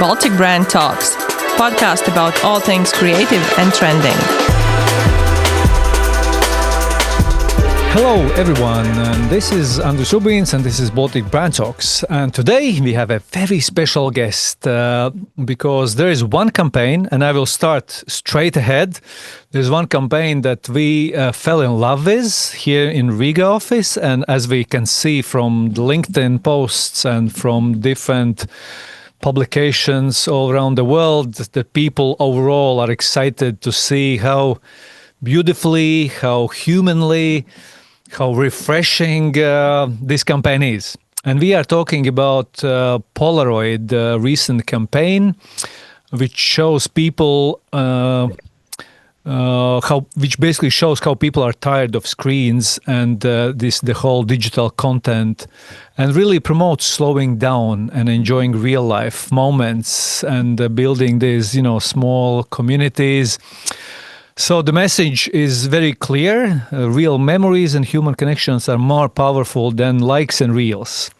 Baltic Brand Talks, podcast about all things creative and trending. Hello everyone, and this is Andrus Rubins and this is Baltic Brand Talks. And today we have a very special guest because there is one campaign, and I will start straight ahead. There's one campaign that we fell in love with here in Riga office, and as we can see from the LinkedIn posts and from different publications all around the world, the people overall are excited to see how beautifully, how humanly, how refreshing this campaign is. And we are talking about Polaroid recent campaign, which shows people which basically shows how people are tired of screens and the whole digital content, and really promotes slowing down and enjoying real life moments and building these small communities. So the message is very clear. Real memories and human connections are more powerful than likes and reels.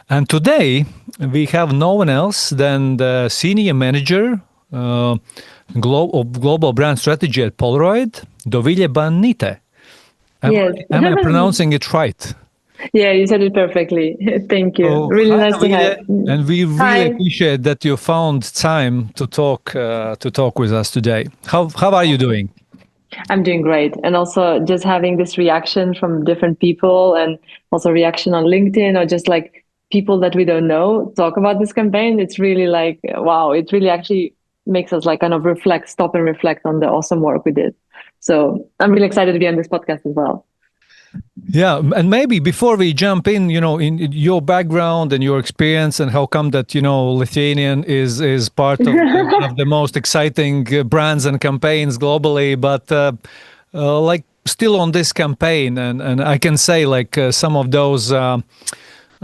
And today we have no one else than the senior manager of global brand strategy at Polaroid, Dovile Banyte. Yes. Am I pronouncing it right? Yeah, you said it perfectly. Thank you. Oh, really hi, nice to have. And we really Hi. appreciate that you found time to talk with us today. How are you doing? I'm doing great. And also just having this reaction from different people, and also reaction on LinkedIn, or just like people that we don't know talk about this campaign. It's really like, wow, it really actually makes us like kind of stop and reflect on the awesome work we did. So I'm really excited to be on this podcast as well. Yeah, and maybe before we jump in your background and your experience and how come that Lithuanian is part of one of the most exciting brands and campaigns globally, but like still on this campaign, and I can say like some of those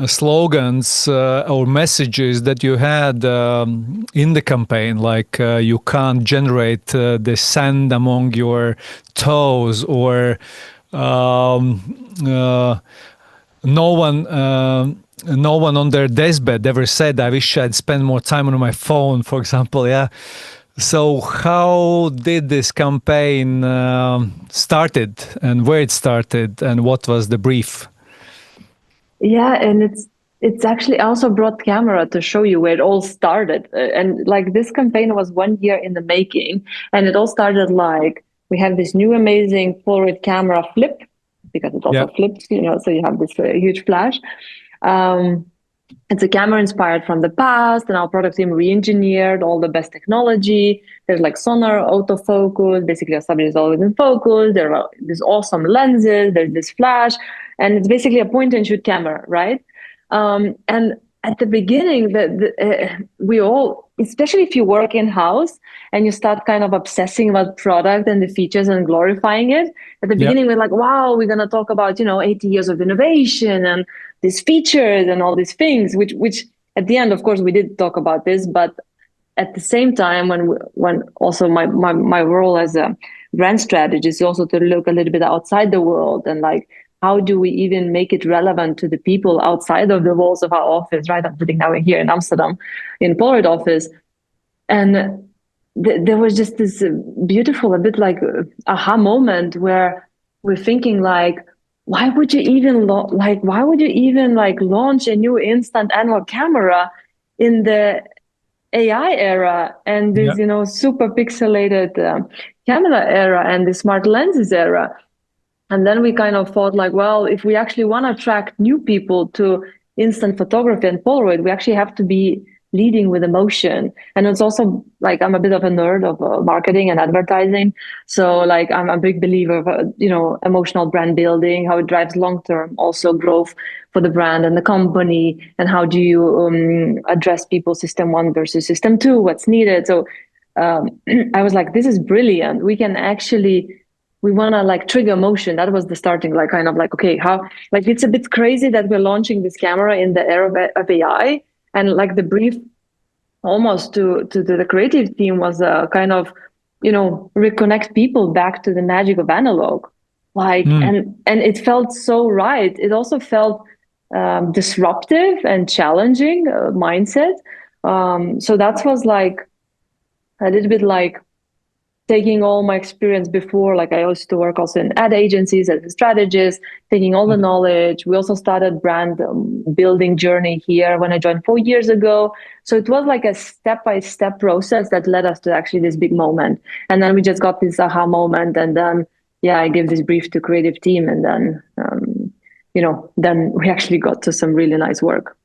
slogans or messages that you had in the campaign, like you can't generate the sand among your toes, or no one on their deathbed ever said, I wish I'd spend more time on my phone, for example. Yeah. So how did this campaign started, and where it started, and what was the brief? Yeah, and it's actually also brought camera to show you where it all started. And like this campaign was 1 year in the making, and it all started like, we have this new amazing Polaroid camera flip, because it also flips, so you have this huge flash. It's a camera inspired from the past, and our product team re-engineered all the best technology. There's like sonar, autofocus, basically our subject is always in focus. There are these awesome lenses, there's this flash, and it's basically a point and shoot camera, right? And at the beginning, we all, especially if you work in-house and you start kind of obsessing about product and the features and glorifying it, at the beginning, we're like, wow, we're going to talk about, 80 years of innovation and these features and all these things, which at the end, of course, we did talk about this. But at the same time, when also my role as a brand strategist is also to look a little bit outside the world, and like, how do we even make it relevant to the people outside of the walls of our office, right? I'm sitting now here in Amsterdam in Polaroid office. And there was just this beautiful, a bit like aha moment where we're thinking like, why would you even launch a new instant analog camera in the AI era and this, super pixelated camera era and the smart lenses era? And then we kind of thought like, well, if we actually want to attract new people to instant photography and Polaroid, we actually have to be leading with emotion. And it's also like, I'm a bit of a nerd of marketing and advertising. So like, I'm a big believer of, emotional brand building, how it drives long-term also growth for the brand and the company. And how do you address people system 1 versus system 2, what's needed. So I was like, this is brilliant. We can actually, we want to like trigger emotion. That was the starting, like kind of like, okay, how, like, it's a bit crazy that we're launching this camera in the era of AI. And like the brief almost to the creative team was kind of, reconnect people back to the magic of analog. Like, and it felt so right. It also felt disruptive and challenging mindset. So that was like a little bit like taking all my experience before, like I used to work also in ad agencies as a strategist, taking all the knowledge. We also started brand building journey here when I joined 4 years ago. So it was like a step-by-step process that led us to actually this big moment. And then we just got this aha moment. And then, yeah, I gave this brief to creative team. And then, then we actually got to some really nice work.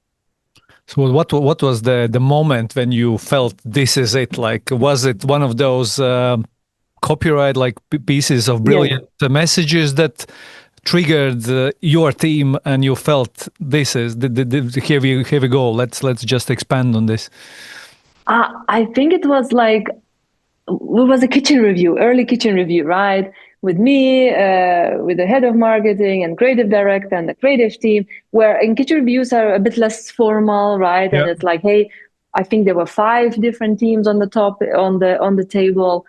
So what was the moment when you felt this is it? Like, was it one of those copyright like pieces of brilliant messages that triggered your team, and you felt this is here we go. Let's just expand on this. I think it was like it was a kitchen review, early kitchen review, right? With me, with the head of marketing and creative director and the creative team, where in kitchen reviews are a bit less formal, right? Yeah. And it's like, hey, I think there were 5 different teams on the top on the table.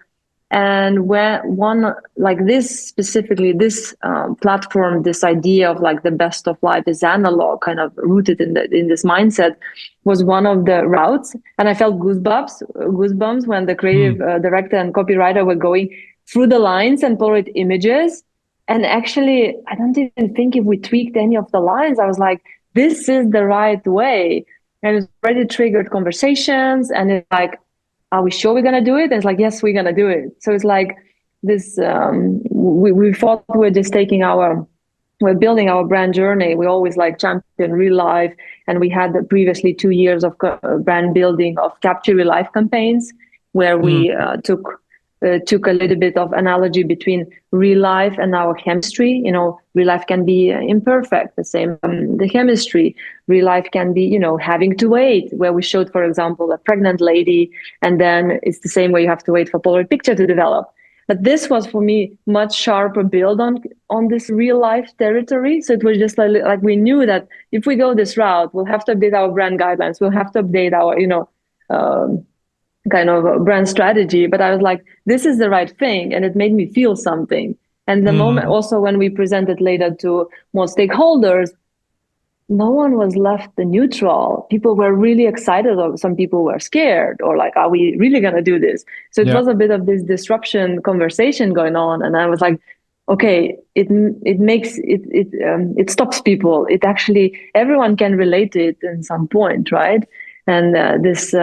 And when one like this specifically, this platform, this idea of like the best of life is analog, kind of rooted in this mindset, was one of the routes. And I felt goosebumps when the creative director and copywriter were going through the lines and Polaroid images. And actually, I don't even think if we tweaked any of the lines. I was like, this is the right way. And it already triggered conversations. And it's like, are we sure we're going to do it? And it's like, yes, we're going to do it. So it's like this, we thought we're just we're building our brand journey. We always like champion real life. And we had previously 2 years of brand building of capture real life campaigns where we took a little bit of analogy between real life and our chemistry. Real life can be imperfect, the same, the chemistry. Real life can be, having to wait, where we showed, for example, a pregnant lady, and then it's the same way you have to wait for Polaroid picture to develop. But this was for me much sharper build on this real life territory. So it was just like we knew that if we go this route, we'll have to update our brand guidelines. We'll have to update our, kind of a brand strategy. But I was like, this is the right thing. And it made me feel something. And the moment also when we presented later to more stakeholders, no one was left neutral. People were really excited, or some people were scared, or like, are we really going to do this? So it was a bit of this disruption conversation going on. And I was like, okay, it stops people. It actually, everyone can relate to it in some point, right? And this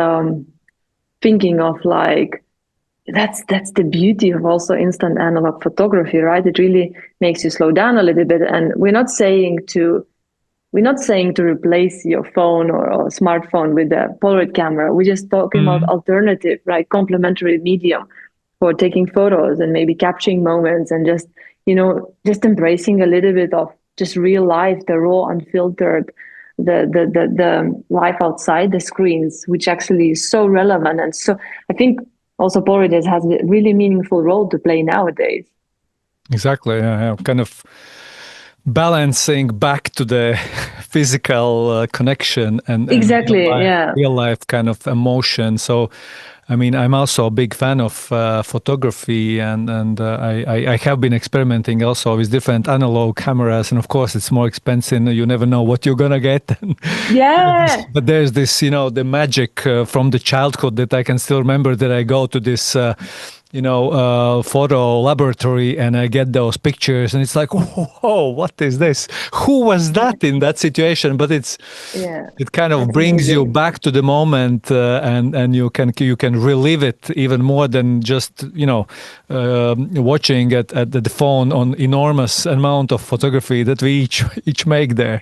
thinking of like, that's the beauty of also instant analog photography, right? It really makes you slow down a little bit. And we're not saying to replace your phone or smartphone with a Polaroid camera. We're just talking about alternative, right? Complementary medium for taking photos and maybe capturing moments, and just embracing a little bit of just real life, the raw, unfiltered, the life outside the screens, which actually is so relevant. And so I think also Polaroid has a really meaningful role to play nowadays. Exactly. Kind of balancing back to the physical connection and exactly, real life kind of emotion. So, I mean, I'm also a big fan of photography, and I have been experimenting also with different analog cameras, and of course it's more expensive. You never know what you're gonna get. Yeah. But there's this, the magic from the childhood that I can still remember, that I go to this photo laboratory and I get those pictures, and it's like, oh, what is this? Who was that in that situation? But it kind of brings you back to the moment, and you can relive it even more than just watching at the phone on enormous amount of photography that we each make there.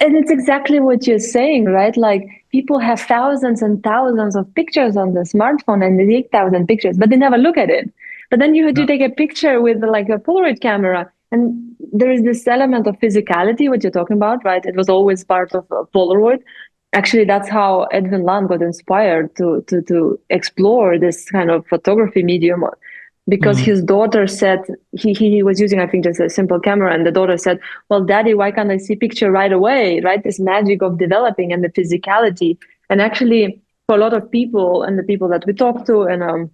And it's exactly what you're saying, right? Like, people have thousands and thousands of pictures on the smartphone, and they take 1,000 pictures, but they never look at it. But then you take a picture with like a Polaroid camera, and there is this element of physicality, what you're talking about, right? It was always part of Polaroid. Actually, that's how Edwin Land got inspired to explore this kind of photography medium, because his daughter said he was using, I think, just a simple camera, and the daughter said, well, Daddy, why can't I see picture right away, right? This magic of developing and the physicality. And actually, for a lot of people, and the people that we talk to, and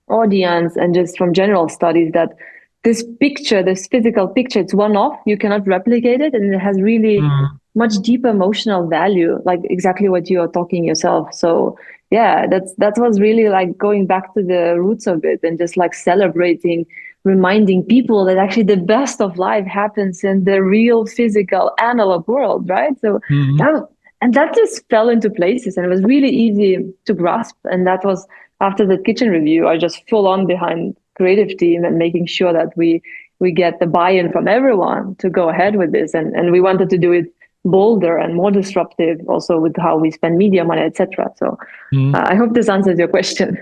audience, and just from general studies, that this picture, this physical picture, it's one-off, you cannot replicate it, and it has really much deeper emotional value, like exactly what you are talking yourself. So yeah, that was really like going back to the roots of it and just like celebrating, reminding people that actually the best of life happens in the real physical analog world, right? So Mhm. that and that just fell into places and it was really easy to grasp. And that was after the kitchen review, I just full on behind creative team and making sure that we get the buy-in from everyone to go ahead with this. And we wanted to do it bolder and more disruptive also with how we spend media money, etc. So Mhm. I hope this answers your question.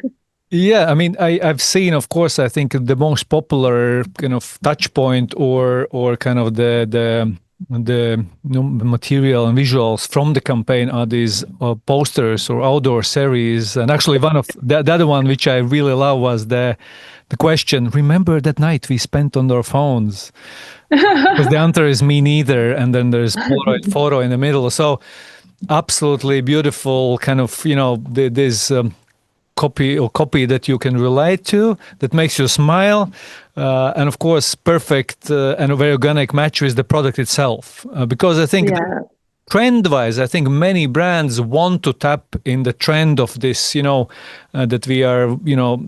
Yeah, I mean, I've seen, of course, I think the most popular kind of touch point or kind of the material and visuals from the campaign are these posters or outdoor series. And actually, one of the other one which I really love was the question. Remember that night we spent on our phones? Because the answer is me neither, and then there's Polaroid photo in the middle. So absolutely beautiful, kind of this. Copy that you can relate to, that makes you smile, and of course perfect and a very organic match with the product itself, because I think Yeah. trend wise, I think many brands want to tap in the trend of this, that we are,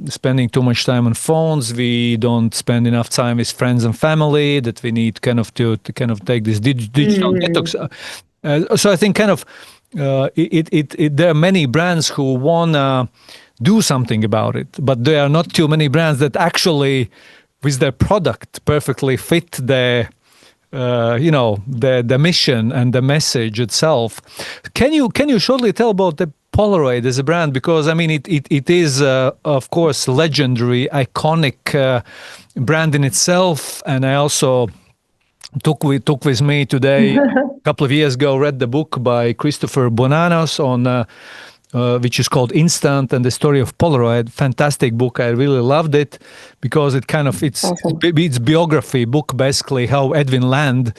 spending too much time on phones, we don't spend enough time with friends and family, that we need kind of to kind of take this digital Mm. detox. So I think kind of there are many brands who want to do something about it, but there are not too many brands that actually, with their product, perfectly fit the mission and the message itself. Can you shortly tell about the Polaroid as a brand? Because I mean, it is of course legendary, iconic brand in itself, and I also took with me today a couple of years ago, read the book by Christopher Bonanos on which is called Instant and the Story of Polaroid. Fantastic book. I really loved it because it kind of Awesome. it's biography book, basically how Edwin Land,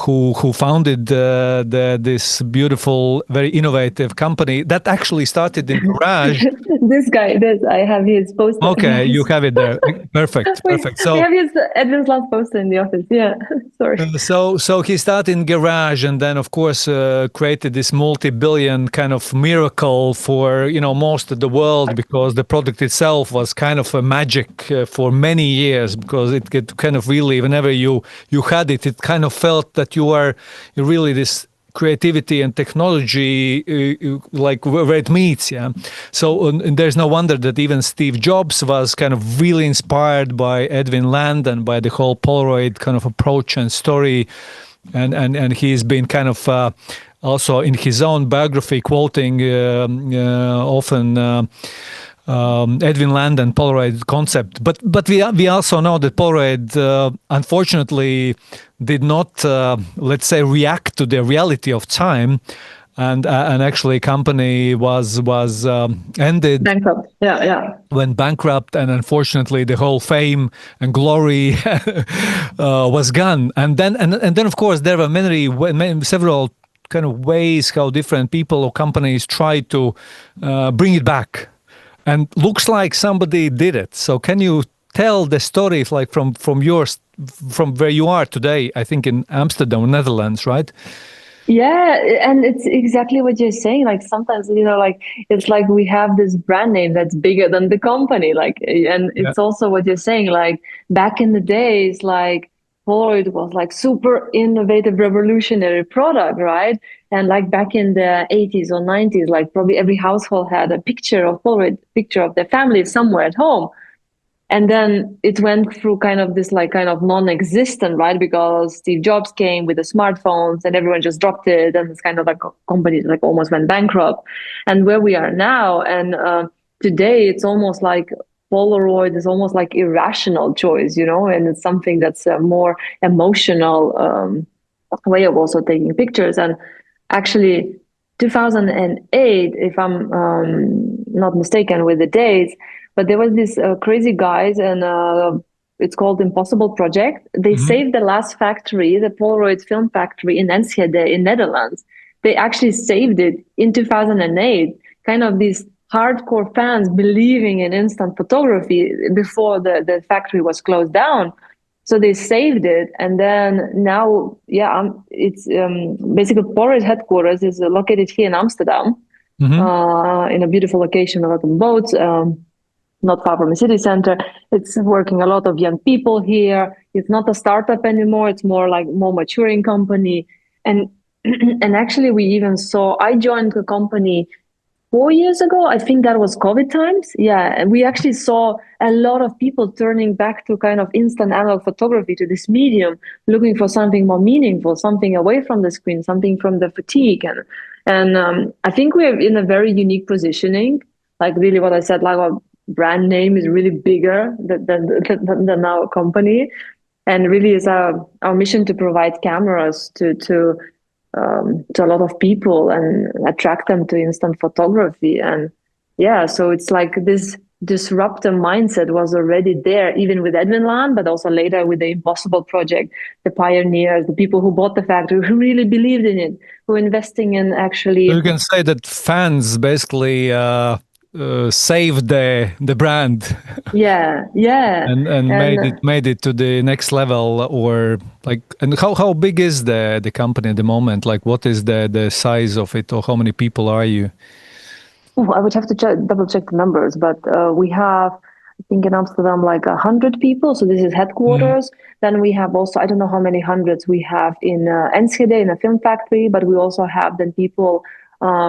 who founded this beautiful, very innovative company that actually started in garage. This guy, this I have his poster. Okay, you Yes. have it there. Perfect, perfect. We So have his Edwin's last poster in the office. Yeah. Sorry. So he started in garage, and then of course created this multi-billion kind of miracle for most of the world, because the product itself was kind of a magic for many years, because it get kind of really, whenever you had it, it kind of felt that you are really this creativity and technology, like where it meets. Yeah, so and there's no wonder that even Steve Jobs was kind of really inspired by Edwin Land and by the whole Polaroid kind of approach and story, and he's been kind of also in his own biography quoting often Edwin Land and Polaroid concept. But we also know that Polaroid unfortunately did not, let's say, react to the reality of time, and actually company was ended, Bankrupt. Yeah, yeah. went bankrupt, and unfortunately the whole fame and glory was gone. And then of course there were several kind of ways how different people or companies try to bring it back, and looks like somebody did it. So can you tell the story, like from where you are today? I think in Amsterdam, Netherlands, right? Yeah, and it's exactly what you're saying. Like sometimes, like it's like we have this brand name that's bigger than the company. Like, and Yeah. it's also what you're saying. Like back in the days, like Polaroid was like super innovative, revolutionary product, right? And like back in the 80s or 90s, like probably every household had a picture of Polaroid, picture of their family somewhere at home. And then it went through kind of this like kind of non-existent, right? Because Steve Jobs came with the smartphones and everyone just dropped it, and it's kind of like companies like almost went bankrupt. And where we are now, and today, it's almost like Polaroid is almost like irrational choice, and it's something that's a more emotional way of also taking pictures. And actually, 2008, if I'm not mistaken with the dates, but there was this crazy guys, and it's called Impossible Project. They Mhm. saved the last factory, the Polaroid film factory in Enschede in Netherlands. They actually saved it in 2008. Kind of these hardcore fans believing in instant photography before the factory was closed down. So they saved it, and then now, yeah, it's basically Polaroid headquarters is located here in Amsterdam, Hmm. in a beautiful location, a lot of boats, not far from the city center. It's working a lot of young people here. It's not a startup anymore. It's more like more maturing company, and and actually, we even saw. I joined the company 4 years ago. I think that was COVID times. Yeah. And we actually saw a lot of people turning back to kind of instant analog photography, to this medium, looking for something more meaningful, something away from the screen, something from the fatigue. And I think we're in a very unique positioning. Like really what I said, like our brand name is really bigger than our company. And really is our mission to provide cameras to a lot of people and attract them to instant photography. And yeah, so it's like this disruptive mindset was already there, even with Edwin Land, but also later with the Impossible Project, the pioneers, the people who bought the factory, who really believed in it, who were investing in So actually. you can say that fans basically saved the brand Yeah, yeah. and And made it to the next level. Or like, and how big is the company at the moment? Like, what is the size of it, or how many people are you? I would have to double check the numbers, but we have, I think, in Amsterdam, like 100 people. So this is Mm. headquarters. Then we have also, I don't know how many hundreds we have in Enschede in a film factory, but we also have then people,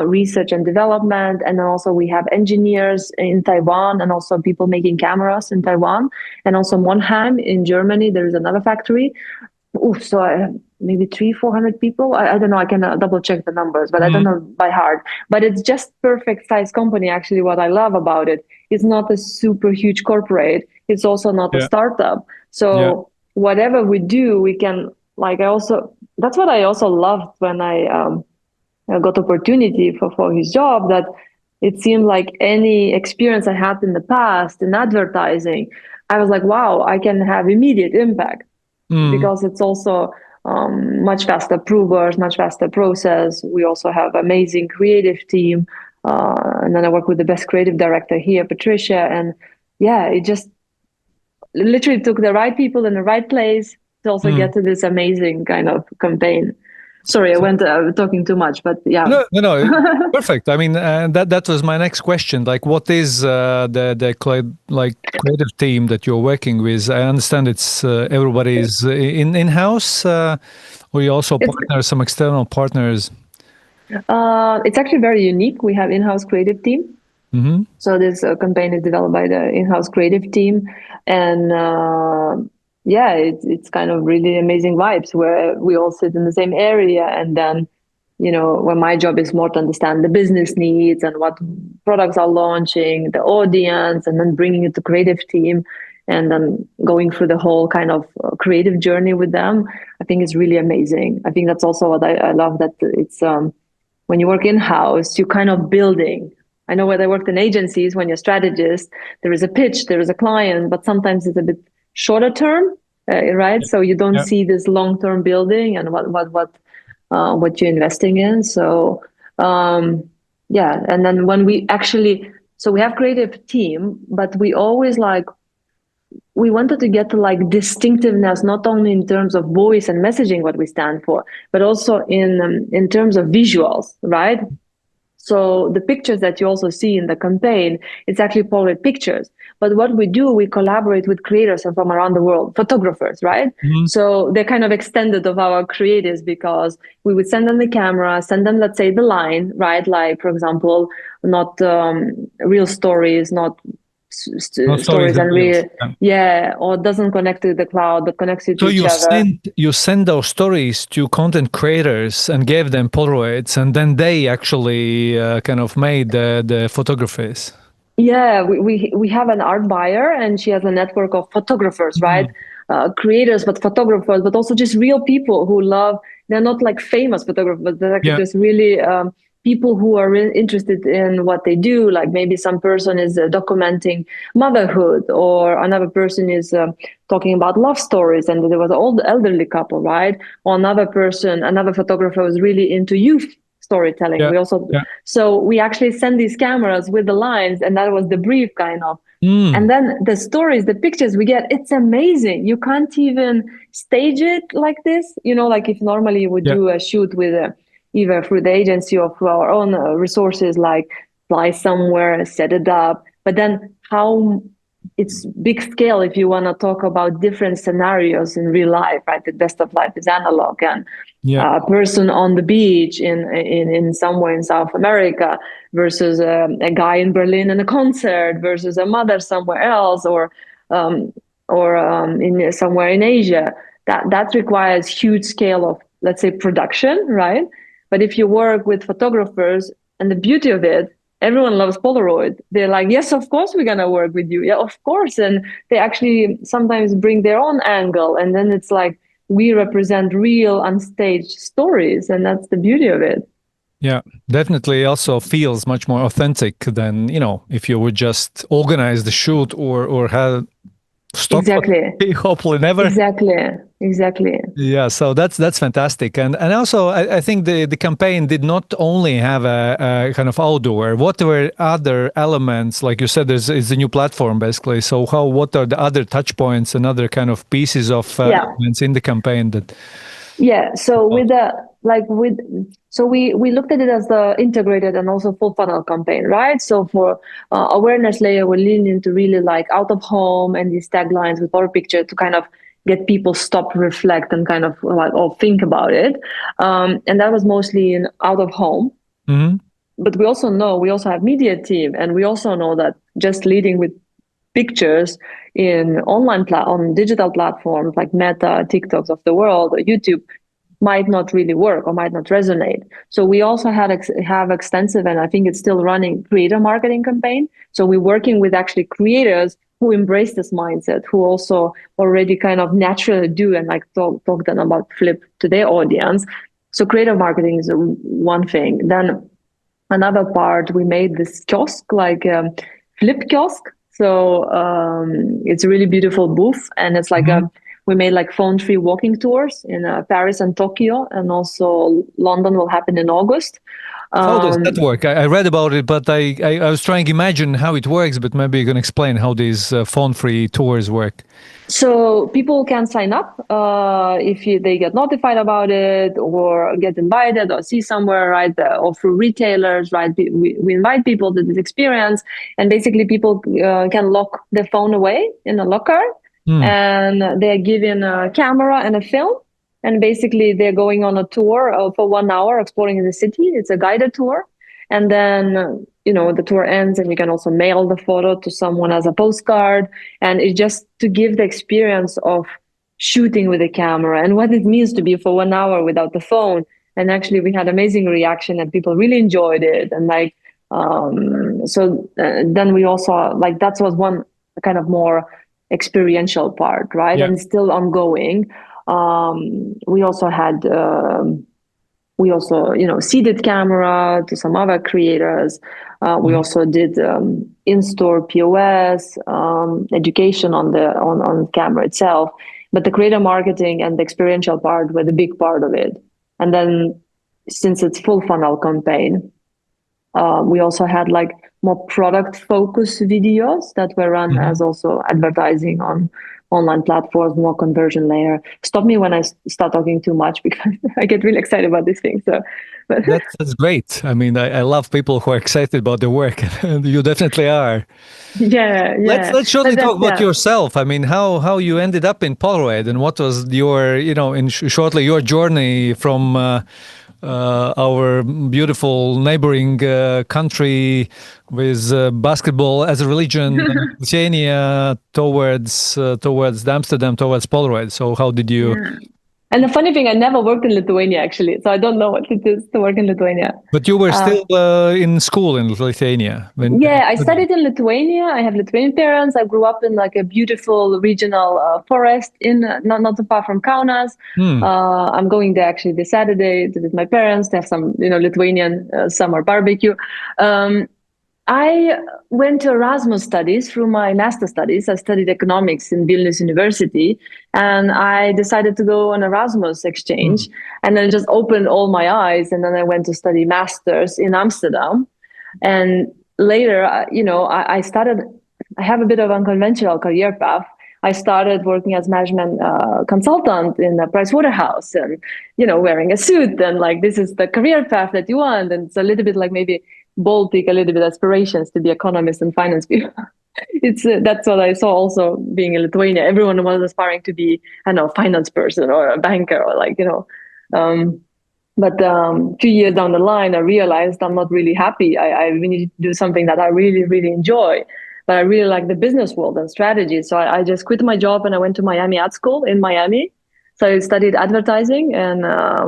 research and development, and then also we have engineers in Taiwan, and also people making cameras in Taiwan, and also Monheim in Germany. There is another factory. Oh, so maybe 300-400 people. I don't know. I can double check the numbers, but I don't Mm. know by heart. But it's just perfect size company. Actually, what I love about it, it's not a super huge corporate. It's also not a Yeah, startup. yeah. So whatever we do, we can like. I also That's what I also loved when I got opportunity for his job. That it seemed like any experience I had in the past in advertising, I was like, wow, I can have immediate impact Mm. because it's also much faster approvers, much faster process. We also have amazing creative team, and then I work with the best creative director here, Patricia. And yeah, it just literally took the right people in the right place to also Mm. get to this amazing kind of campaign. Sorry, I So, went talking too much, but yeah. no, perfect. I mean, that was my next question. Like, what is like creative team that you're working with? I understand it's everybody's in house, or you also It's partner some external partners. it's actually very unique. We have in-house creative team. Hmm. So this campaign is developed by the in-house creative team, and yeah, it's kind of really amazing vibes where we all sit in the same area, and then when my job is more to understand the business needs and what products are launching, the audience, and then bringing it to creative team, and then going through the whole kind of creative journey with them. I think it's really amazing. I think that's also what I love, that it's when you work in house, you kind of building. I know when I worked in agencies, when you're a strategist, there is a pitch, there is a client, but sometimes it's a bit shorter term, right? So you don't Yeah. see this long term building and what you're investing in. So yeah, and then when we actually, so we have creative team, but we always like we wanted to get to like distinctiveness, not only in terms of voice and messaging, what we stand for, but also in terms of visuals, right? So the pictures that you also see in the campaign, it's actually Polaroid pictures. But what we do, we collaborate with creators from around the world, photographers, right? Mhm. So they're kind of extended of our creatives, because we would send them the camera, send them, let's say, the line, right? Like, for example, not real stories, not No stories stories and and reels. real, Yeah. yeah, or doesn't connect to the cloud, but connects you to So each other. you send those stories to content creators and gave them Polaroids, and then they actually kind of made the photographies. Yeah, we have an art buyer, and she has a network of photographers, right? Mm. Creators, but photographers, but also just real people who love. They're not like famous photographers, but they're like Yeah. just really people who are really interested in what they do. Like maybe some person is documenting motherhood, or another person is talking about love stories, and there was an old elderly couple, right? Or another person, another photographer was really into youth storytelling. Yeah. We also Yeah. so we actually send these cameras with the lines, and that was the brief kind of. And then the stories, the pictures we get, it's amazing. You can't even stage it like this. Like if normally you would Yeah. do a shoot with either through the agency or through our own resources, like fly somewhere, set it up. But then how it's big scale if you want to talk about different scenarios in real life, right? The best of life is analog, and Yeah. a person on the beach in somewhere in South America versus a guy in Berlin in a concert versus a mother somewhere else, um, or in somewhere in Asia. That requires huge scale of, let's say, production, right? But if you work with photographers, and the beauty of it, everyone loves Polaroid. They're like, yes, of course we're gonna work with you. Yeah, of course. And they actually sometimes bring their own angle, and then it's like we represent real unstaged stories, and that's the beauty of it. Yeah, definitely also feels much more authentic than, if you would just organize the shoot or have stock Exactly. hopefully never. Exactly. Yeah, so that's fantastic, and also I think the campaign did not only have a kind of outdoor. What were other elements? Like you said, it's a new platform basically. So what are the other touch points and other kind of pieces of Yeah. elements in the campaign that? Yeah. So we looked at it as the integrated and also full funnel campaign, right? So for awareness layer, we lean into really like out of home and these taglines with our picture to kind of get people stop, reflect, and kind of like or think about it. And that was mostly in out of home. Mm-hmm. But we also have media team, and we also know that just leading with pictures in on digital platforms like Meta, TikToks of the world, or YouTube might not really work or might not resonate. So we also have extensive, and I think it's still running, creator marketing campaign. So we're working with actually creators who embrace this mindset, who also already kind of naturally do and like talk them about flip to their audience. So creator marketing is one thing. Then another part, we made this kiosk, like flip kiosk. So it's a really beautiful booth, and it's like we made like phone-free walking tours in Paris and Tokyo, and also London will happen in August. How does that work? I read about it, but I was trying to imagine how it works, but maybe you can explain how these phone-free tours work. So people can sign up if they get notified about it or get invited or see somewhere, right? Or through retailers, right? We invite people to this experience, and basically people can lock their phone away in a locker, and they're given a camera and a film. And basically they're going on a tour for 1 hour exploring the city. It's a guided tour. And then, the tour ends, and you can also mail the photo to someone as a postcard. And it's just to give the experience of shooting with a camera and what it means to be for 1 hour without the phone. And actually, we had amazing reaction, and people really enjoyed it. And like, then we also like that was one kind of more experiential part, right? Yeah. And still ongoing. We also had. We also, seeded camera to some other creators. We also did in-store POS, education on camera itself. But the creator marketing and the experiential part were the big part of it. And then, since it's full funnel campaign, we also had like more product focused videos that were run as also advertising on online platforms, more conversion layer. Stop me when I start talking too much, because I get really excited about these things. So that's great. I mean, I love people who are excited about their work, and you definitely are. Yeah. Let's shortly talk about Yeah. yourself. I mean, how you ended up in Polaroid, and what was your, shortly your journey from our beautiful neighboring country with basketball as a religion, Lithuania, towards Amsterdam, towards Polaroid. So how did you? Yeah. And the funny thing, I never worked in Lithuania actually, so I don't know what it is to work in Lithuania. But you were still in school in Lithuania. Yeah, I studied in Lithuania. I have Lithuanian parents. I grew up in like a beautiful regional forest in not too far from Kaunas. I'm going there actually this Saturday to visit my parents to have some Lithuanian summer barbecue. I went to Erasmus studies through my master studies. I studied economics in Vilnius University, and I decided to go on Erasmus exchange, and then just opened all my eyes. And then I went to study masters in Amsterdam, and later, I started. I have a bit of unconventional career path. I started working as management consultant in a Price Waterhouse, and wearing a suit, and like this is the career path that you want, and it's a little bit like maybe Baltic, a little bit aspirations to be economist and finance people. It's That's what I saw also being in Lithuania. Everyone was aspiring to be, I don't know, finance person or a banker or Um, but 2 years down the line, I realized I'm not really happy. I really need to do something that I really, really enjoy. But I really like the business world and strategy. So I just quit my job and I went to Miami Art School in Miami. So I studied advertising and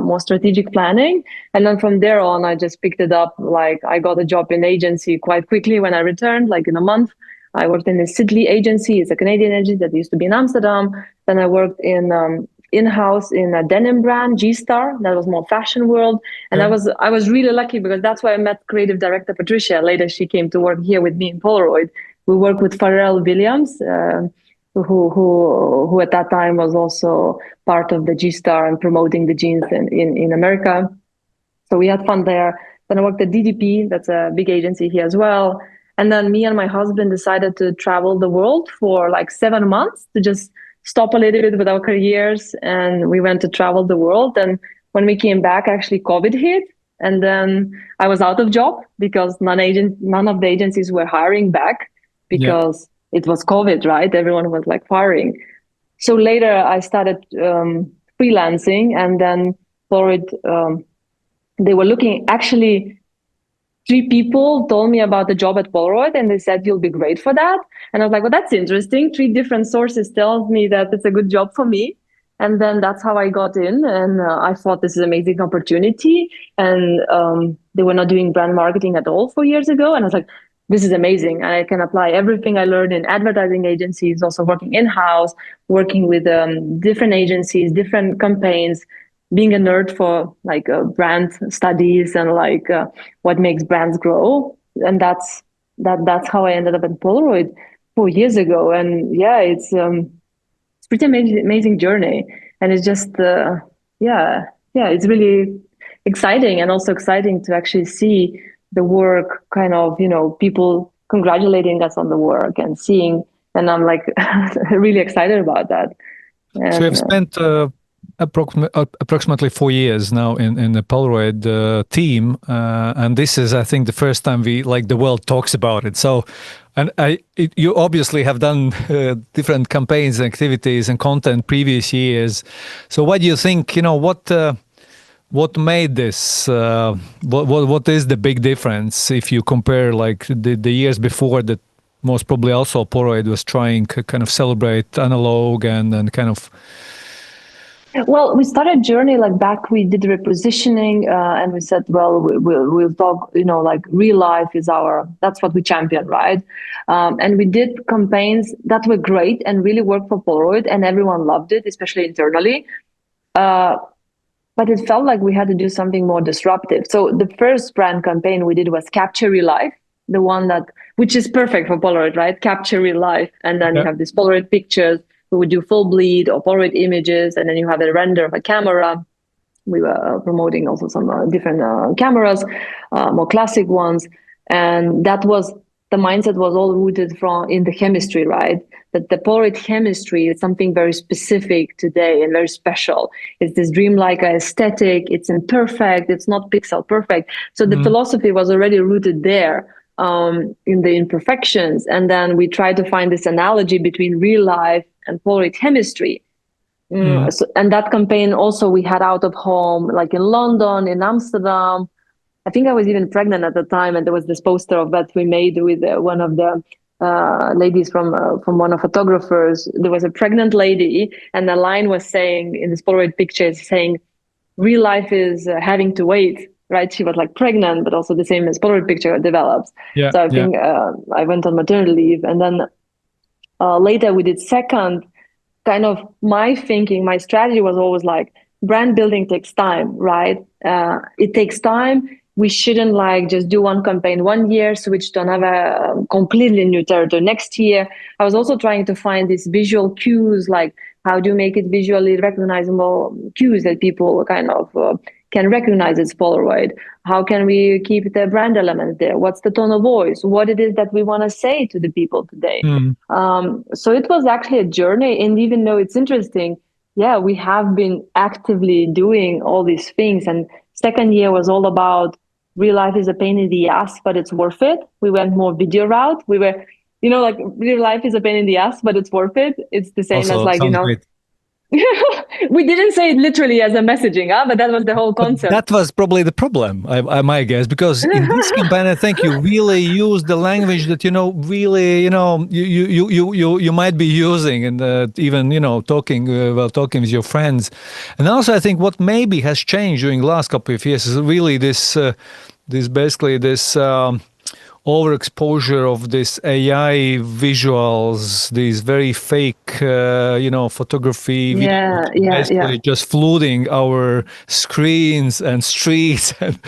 more strategic planning. And then from there on, I just picked it up. Like I got a job in agency quite quickly when I returned, like in a month. I worked in the Sidley agency. It's a Canadian agency that used to be in Amsterdam. Then I worked in-house in a denim brand, G-Star, that was more fashion world. And I was really lucky because that's where I met creative director Patricia. Later, she came to work here with me in Polaroid. We worked with Pharrell Williams, who at that time was also part of the G-Star and promoting the jeans in America. So we had fun there. Then I worked at DDP, that's a big agency here as well. And then me and my husband decided to travel the world for like 7 months to just stop a little bit with our careers. And we went to travel the world. And when we came back, actually COVID hit. And then I was out of job because none of the agencies were hiring back because it was COVID, right? Everyone was like firing. So later I started freelancing, and then Polaroid, they were looking, actually 3 people told me about the job at Polaroid and they said, you'll be great for that. And I was like, well, that's interesting. 3 different sources tells me that it's a good job for me. And then that's how I got in. And I thought this is an amazing opportunity. And they were not doing brand marketing at all 4 years ago. And I was like, this is amazing. I can apply everything I learned in advertising agencies, also working in-house, working with different agencies, different campaigns, being a nerd for like brand studies and like what makes brands grow. And that's how I ended up at Polaroid 4 years ago. And yeah, it's pretty amazing journey. And it's just, it's really exciting, and also exciting to actually see the work kind of, people congratulating us on the work and seeing, and I'm like really excited about that. And, so you've spent approximately 4 years now in the Polaroid team, and this is, I think, the first time the world talks about it. So, and you obviously have done different campaigns and activities and content previous years. So, what do you think? What made this? What is the big difference if you compare like the years before that? Most probably also Polaroid was trying to kind of celebrate analog and kind of. Well, we started journey like back. We did repositioning, and we said, well, we'll talk. Like real life is that's what we champion, right? And we did campaigns that were great and really worked for Polaroid, and everyone loved it, especially internally. But it felt like we had to do something more disruptive. So the first brand campaign we did was Capture Real Life, the one which is perfect for Polaroid, right? Capture Real Life, and then you have these Polaroid pictures. We would do full bleed or Polaroid images, and then you have a render of a camera. We were promoting also some different cameras, more classic ones, and the mindset was all rooted in the chemistry, right? That the Polaroid chemistry is something very specific today and very special. It's this dreamlike aesthetic. It's imperfect. It's not pixel perfect. So the philosophy was already rooted there. In the imperfections, and then we try to find this analogy between real life and Polaroid chemistry. And that campaign also we had out of home, like in London, in Amsterdam. I think I was even pregnant at the time, and there was this poster of that we made with one of the ladies from one of photographers. There was a pregnant lady, and the line was saying in this Polaroid picture, saying, "Real life is having to wait." Right, she was like pregnant, but also the same as Polaroid picture develops. So I think I went on maternity leave, and then later we did second. Kind of my thinking, my strategy was always like brand building takes time, right? It takes time. we shouldn't like just do one campaign one year, switch to another completely new territory next year. I was also trying to find these visual cues, like how do you make it visually recognizable cues that people kind of can recognize it's Polaroid. How can we keep the brand elements there? What's the tone of voice? What it is that we want to say to the people today? Mm. So it was actually a journey. And even though it's interesting, yeah, we have been actively doing all these things. And second year was all about real life is a pain in the ass, but it's worth it. We went more video route. We were, like real life is a pain in the ass, but it's worth it. It's the same as Also, like, sounds great. we didn't say it literally as a messaging, but that was the whole But concept. that was probably the problem, I might guess, because in this campaign, I think you really use the language that really you might be using, and even talking talking with your friends, and also I think what maybe has changed during the last couple of years is really this basically this. Overexposure of this AI visuals, these very fake, photography, videos, Yeah. basically just flooding our screens and streets. And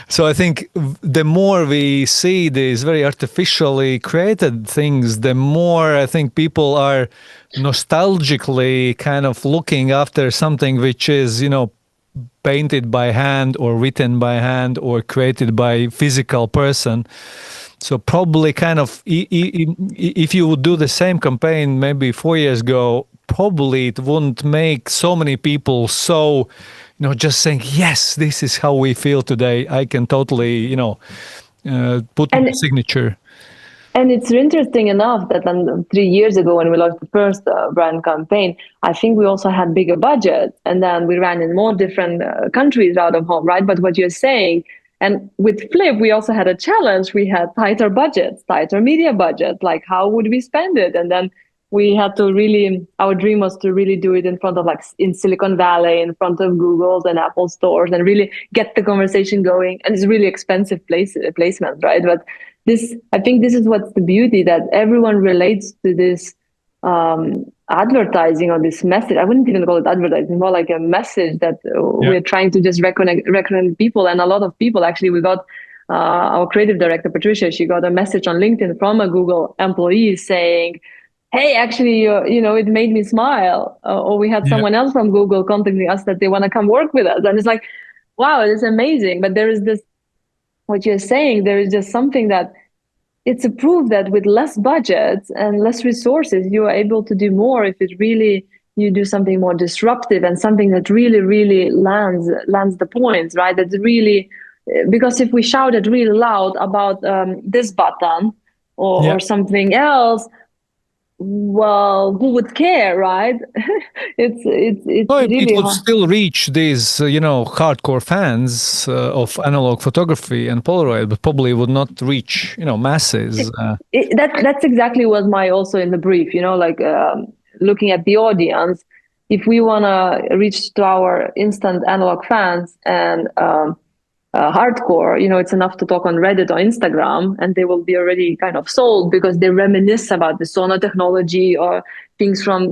so I think the more we see these very artificially created things, the more I think people are nostalgically kind of looking after something which is, painted by hand or written by hand or created by physical person. So probably kind of if you would do the same campaign maybe 4 years ago, probably it wouldn't make so many people so, just saying, yes, this is how we feel today. I can totally, put my And signature. And it's interesting enough that 3 years ago, when we launched the first brand campaign, I think we also had bigger budget, and then we ran in more different countries out of home, right? But what you're saying, and with Flip, we also had a challenge. We had tighter budgets, tighter media budget. Like, how would we spend it? And then we had to really, our dream was to really do it in front of, like, in Silicon Valley, in front of Google's and Apple stores, and really get the conversation going. And it's really expensive placement, right? But I think this is what's the beauty, that everyone relates to this advertising, or this message. I wouldn't even call it advertising, more like a message that we're trying to just reconnect people. And a lot of people, actually, we got our creative director, Patricia, she got a message on LinkedIn from a Google employee saying, hey, actually, it made me smile. Or we had someone else from Google contacting us that they want to come work with us. And it's like, wow, it's amazing. But there is this, what you're saying, there is just something that it's a proof that with less budget and less resources, you are able to do more if it really, you do something more disruptive and something that really, really lands the points, right? That's really, because if we shout it really loud about this button or something else, well, who would care, right? it's Well, it really would hard. still reach these, hardcore fans of analog photography and Polaroid, but probably would not reach, masses. That's exactly what my also in the brief, like looking at the audience. If we want to reach to our instant analog fans and hardcore, it's enough to talk on Reddit or Instagram, and they will be already kind of sold because they reminisce about the Sona technology or things from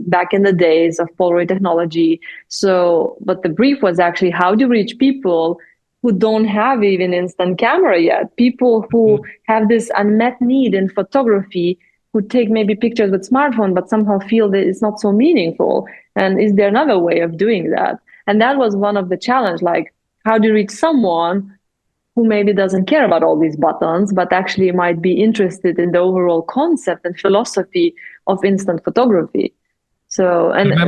back in the days of Polaroid technology. So, but the brief was actually how to reach people who don't have even instant camera yet, people who have this unmet need in photography, who take maybe pictures with smartphone, but somehow feel that it's not so meaningful. And is there another way of doing that? And that was one of the challenge, like, how do you reach someone who maybe doesn't care about all these buttons, but actually might be interested in the overall concept and philosophy of instant photography? So, and I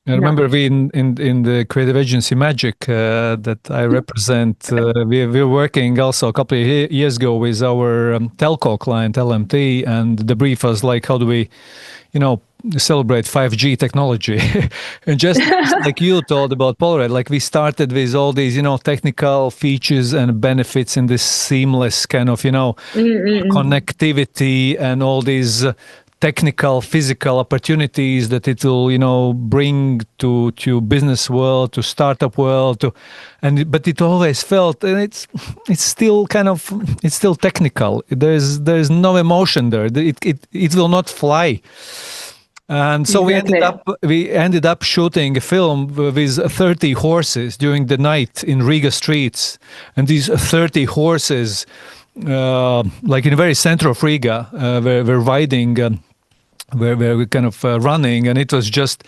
remember we in the creative agency Magic that I represent. We were working also a couple of years ago with our telco client LMT, and the brief was like, how do we, celebrate 5G technology? And just like you told about Polaroid, like we started with all these, technical features and benefits in this seamless kind of, connectivity and all these technical, physical opportunities that it will, bring to business world, to startup world, but it always felt, and it's still kind of, it's still technical. There's no emotion there. It will not fly. And so Exactly. we ended up shooting a film with 30 horses during the night in Riga streets, and these 30 horses, like in the very center of Riga, were riding, where we're kind of running, and it was just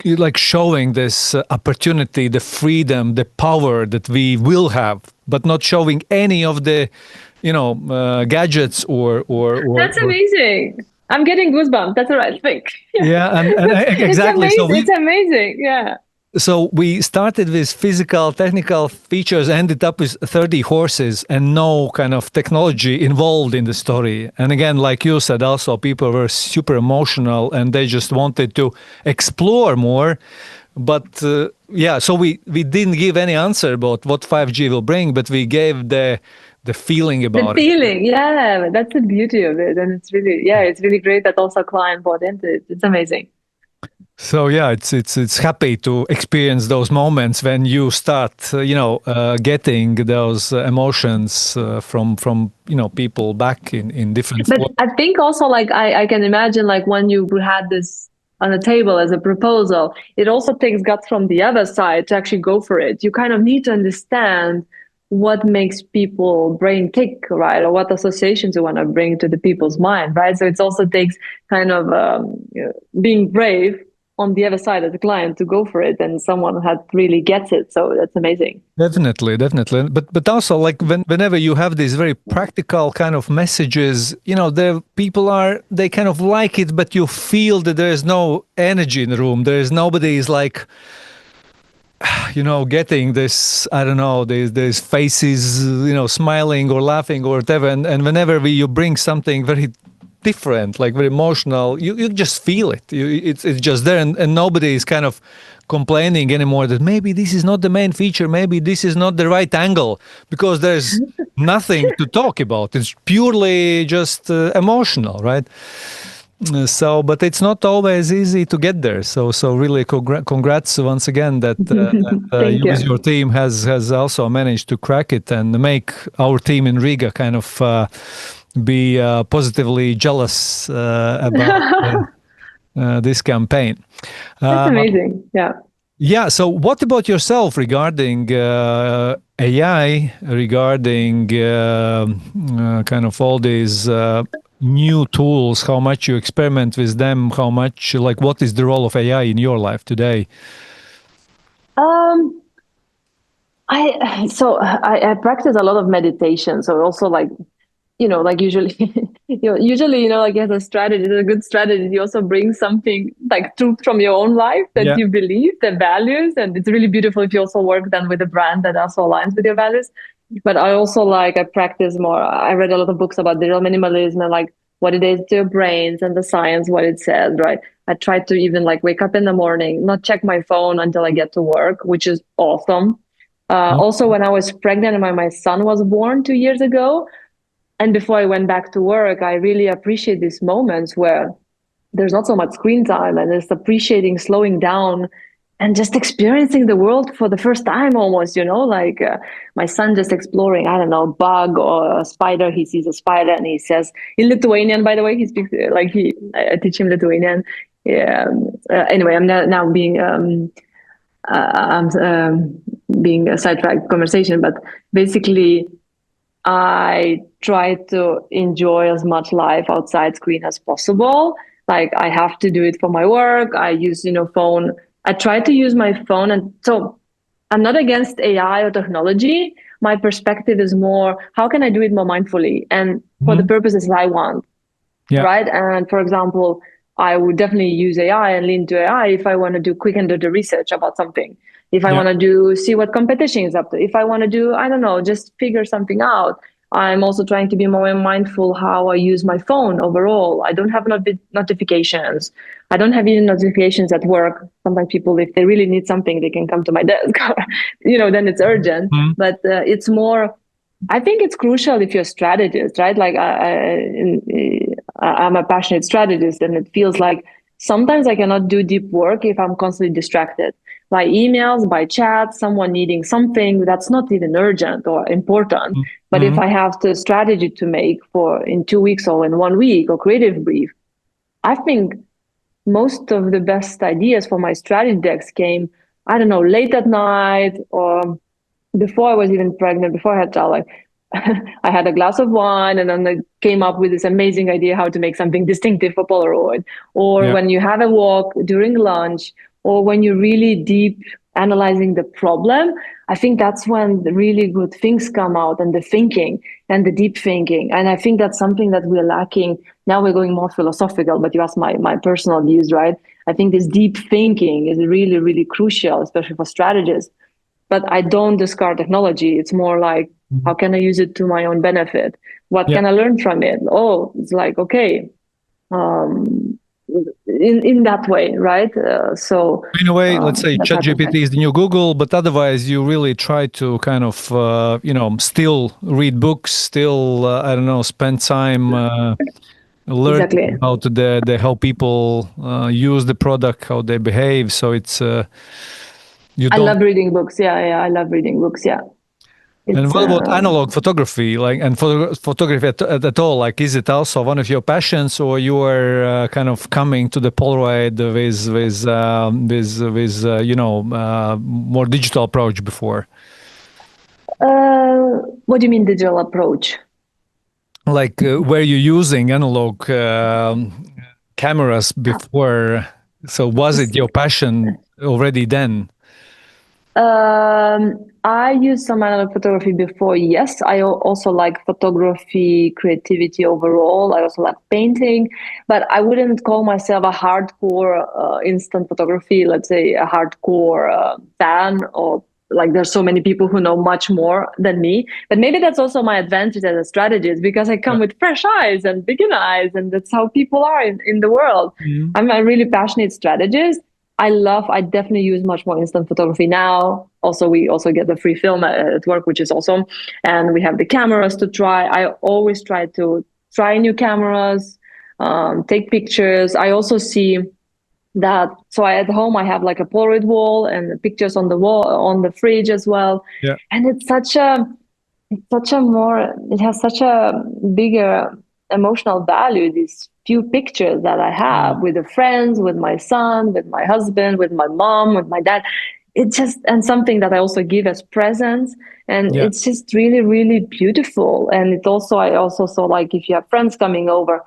like showing this opportunity, the freedom, the power that we will have, but not showing any of the, gadgets That's or amazing. I'm getting goosebumps. That's the right thing. Yeah. yeah, and It's exactly. So amazing. It's amazing. Yeah. we started with physical, technical features, ended up with 30 horses and no kind of technology involved in the story. And again, like you said, also people were super emotional and they just wanted to explore more. But yeah, so we didn't give any answer about what 5G will bring, but we gave the feeling The about it. feeling. Yeah. That's the beauty of it. And it's really, yeah, it's really great that also a client bought into it. It's amazing. So yeah, it's happy to experience those moments when you start, getting those emotions from people back in different But forms. I think also like I can imagine like when you had this on the table as a proposal, it also takes guts from the other side to actually go for it. You kind of need to understand what makes people brain tick, right? Or what associations you want to bring to the people's mind, right? So it also takes kind of being brave on the other side as a client to go for it, and someone that really gets it. So that's amazing. Definitely, definitely. But also like whenever you have these very practical kind of messages, the people they kind of like it, but you feel that there is no energy in the room. There is nobody is like getting this, I don't know, these faces, smiling or laughing or whatever. And whenever you bring something very different, like very emotional, you just feel it. It's just there, and nobody is kind of complaining anymore that maybe this is not the main feature, maybe this is not the right angle, because there's nothing to talk about. It's purely just emotional, right? So, but it's not always easy to get there. So really, congrats once again that, Thank you with you. your team has also managed to crack it and make our team in Riga kind of be positively jealous about this campaign. That's Uh, amazing. Yeah. yeah. So, what about yourself regarding AI, regarding kind of all these new tools? How much you experiment with them? How much, like, what is the role of AI in your life today? Um, I practice a lot of meditation. So also like like usually usually like as a strategy, as a good strategy, you also bring something like truth from your own life that Yeah. you believe, the values, and it's really beautiful if you also work then with a brand that also aligns with your values. But I also I practice more. I read a lot of books about digital minimalism and like what it is to your brains and the science, what it says, right? I try to even like wake up in the morning, not check my phone until I get to work, which is awesome. Also, when I was pregnant and my son was born 2 years ago, and before I went back to work, I really appreciate these moments where there's not so much screen time and just appreciating slowing down and just experiencing the world for the first time almost, like my son just exploring, I don't know, bug or a spider. He sees a spider and he says, in Lithuanian, by the way, he speaks I teach him Lithuanian. Yeah. Anyway, I'm now being a sidetracked conversation, but basically, I try to enjoy as much life outside screen as possible. Like I have to do it for my work. I use, phone. I try to use my phone. And so I'm not against AI or technology. My perspective is more, how can I do it more mindfully and for the Mhm. purposes I want? Yeah. Right. And for example, I would definitely use AI and lean to AI if I want to do quick and dirty research about something. If I Yeah. want to see what competition is up to. If I want to do, I don't know, just figure something out. I'm also trying to be more mindful how I use my phone overall. I don't have notifications. I don't have even notifications at work. Sometimes people, if they really need something, they can come to my desk. Then it's urgent. Mhm. But it's more, I think it's crucial if you're a strategist, right? Like I'm a passionate strategist, and it feels like sometimes I cannot do deep work if I'm constantly distracted by emails, by chats, someone needing something that's not even urgent or important. But if Mhm. I have the strategy to make for in 2 weeks or in one week or creative brief, I think most of the best ideas for my strategy decks came, I don't know, late at night or before I was even pregnant, before I had child. Like I had a glass of wine and then I came up with this amazing idea how to make something distinctive for Polaroid. Or Yeah. when you have a walk during lunch, or when you're really deep analyzing the problem, I think that's when the really good things come out, and the thinking and the deep thinking. And I think that's something that we're lacking. Now we're going more philosophical, but you asked my personal views, right? I think this deep thinking is really, really crucial, especially for strategists. But I don't discard technology. It's more like, how can I use it to my own benefit? What Yeah. can I learn from it? Oh, it's like, okay, um, in that way, right? In a way, let's say That type of ChatGPT thing. is the new Google, but otherwise you really try to kind of, still read books, still, I don't know, spend time learning Exactly. about how people use the product, how they behave. So it's, you I don't. love reading books. Yeah, yeah, I love reading books. Yeah, And it's what about analog photography, like, and photography at all? Like, is it also one of your passions, or you are kind of coming to the Polaroid with more digital approach before? what do you mean digital approach? Like, were you using analog cameras before? So was it your passion already then? I used some analog photography before. Yes, also like photography, creativity overall. I also like painting, but I wouldn't call myself a hardcore instant photography. Let's say a hardcore fan, or like there's so many people who know much more than me. But maybe that's also my advantage as a strategist, because I Yeah. come with fresh eyes and begin eyes, and that's how people are in the world. Mhm. I'm a really passionate strategist. I definitely use much more instant photography now. Also, we also get the free film at work, which is awesome. And we have the cameras to try. I always try to try new cameras, take pictures. I also see that, so at home I have like a Polaroid wall and pictures on the wall, on the fridge as well. Yeah. And it has such a bigger emotional value, these few pictures that I have Mm. with the friends, with my son, with my husband, with my mom, with my dad. It's just, and something that I also give as presents. And Yeah. it's just really, really beautiful. And it also, I also saw, like, if you have friends coming over,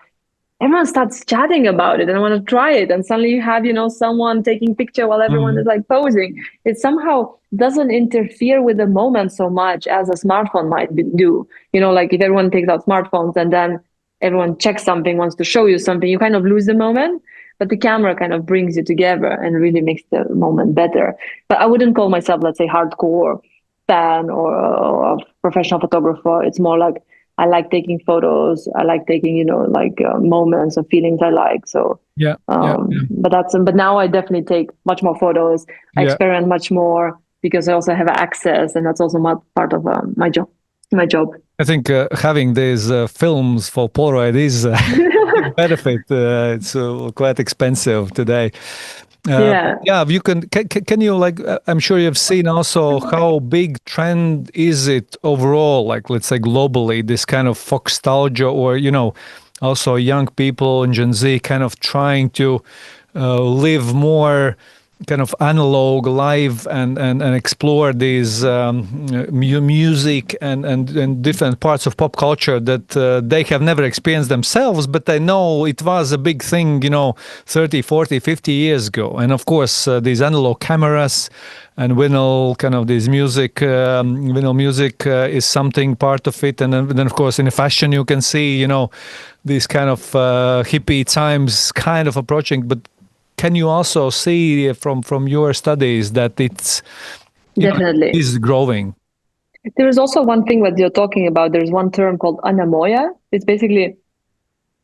everyone starts chatting about it and I want to try it. And suddenly you have, someone taking picture while everyone is Mhm. like posing. It somehow doesn't interfere with the moment so much as a smartphone might do. Like if everyone takes out smartphones and then everyone checks something, wants to show you something, you kind of lose the moment. But the camera kind of brings you together and really makes the moment better. But I wouldn't call myself, let's say, hardcore fan or a professional photographer. It's more like I like taking photos. I like taking, like moments or feelings I like. So, Yeah. Yeah. but now I definitely take much more photos. I Yeah. experiment much more because I also have access, and that's also part of my job. My job. I think having these films for Polaroid is a big benefit. It's quite expensive today. Yeah, Yeah, you can you, like, I'm sure you've seen also how big trend is it overall, like, let's say globally, this kind of foxstalgia, or also young people and Gen Z kind of trying to live more kind of analog live, and explore these music and different parts of pop culture that they have never experienced themselves, but they know it was a big thing 30, 40, 50 years ago. And of course these analog cameras and vinyl, kind of this music, vinyl music is something part of it. And then of course in the fashion you can see these kind of hippie times kind of approaching. But can you also see from your studies that it's definitely. is growing? There is also one thing that you're talking about. There's one term called anamoya. It's basically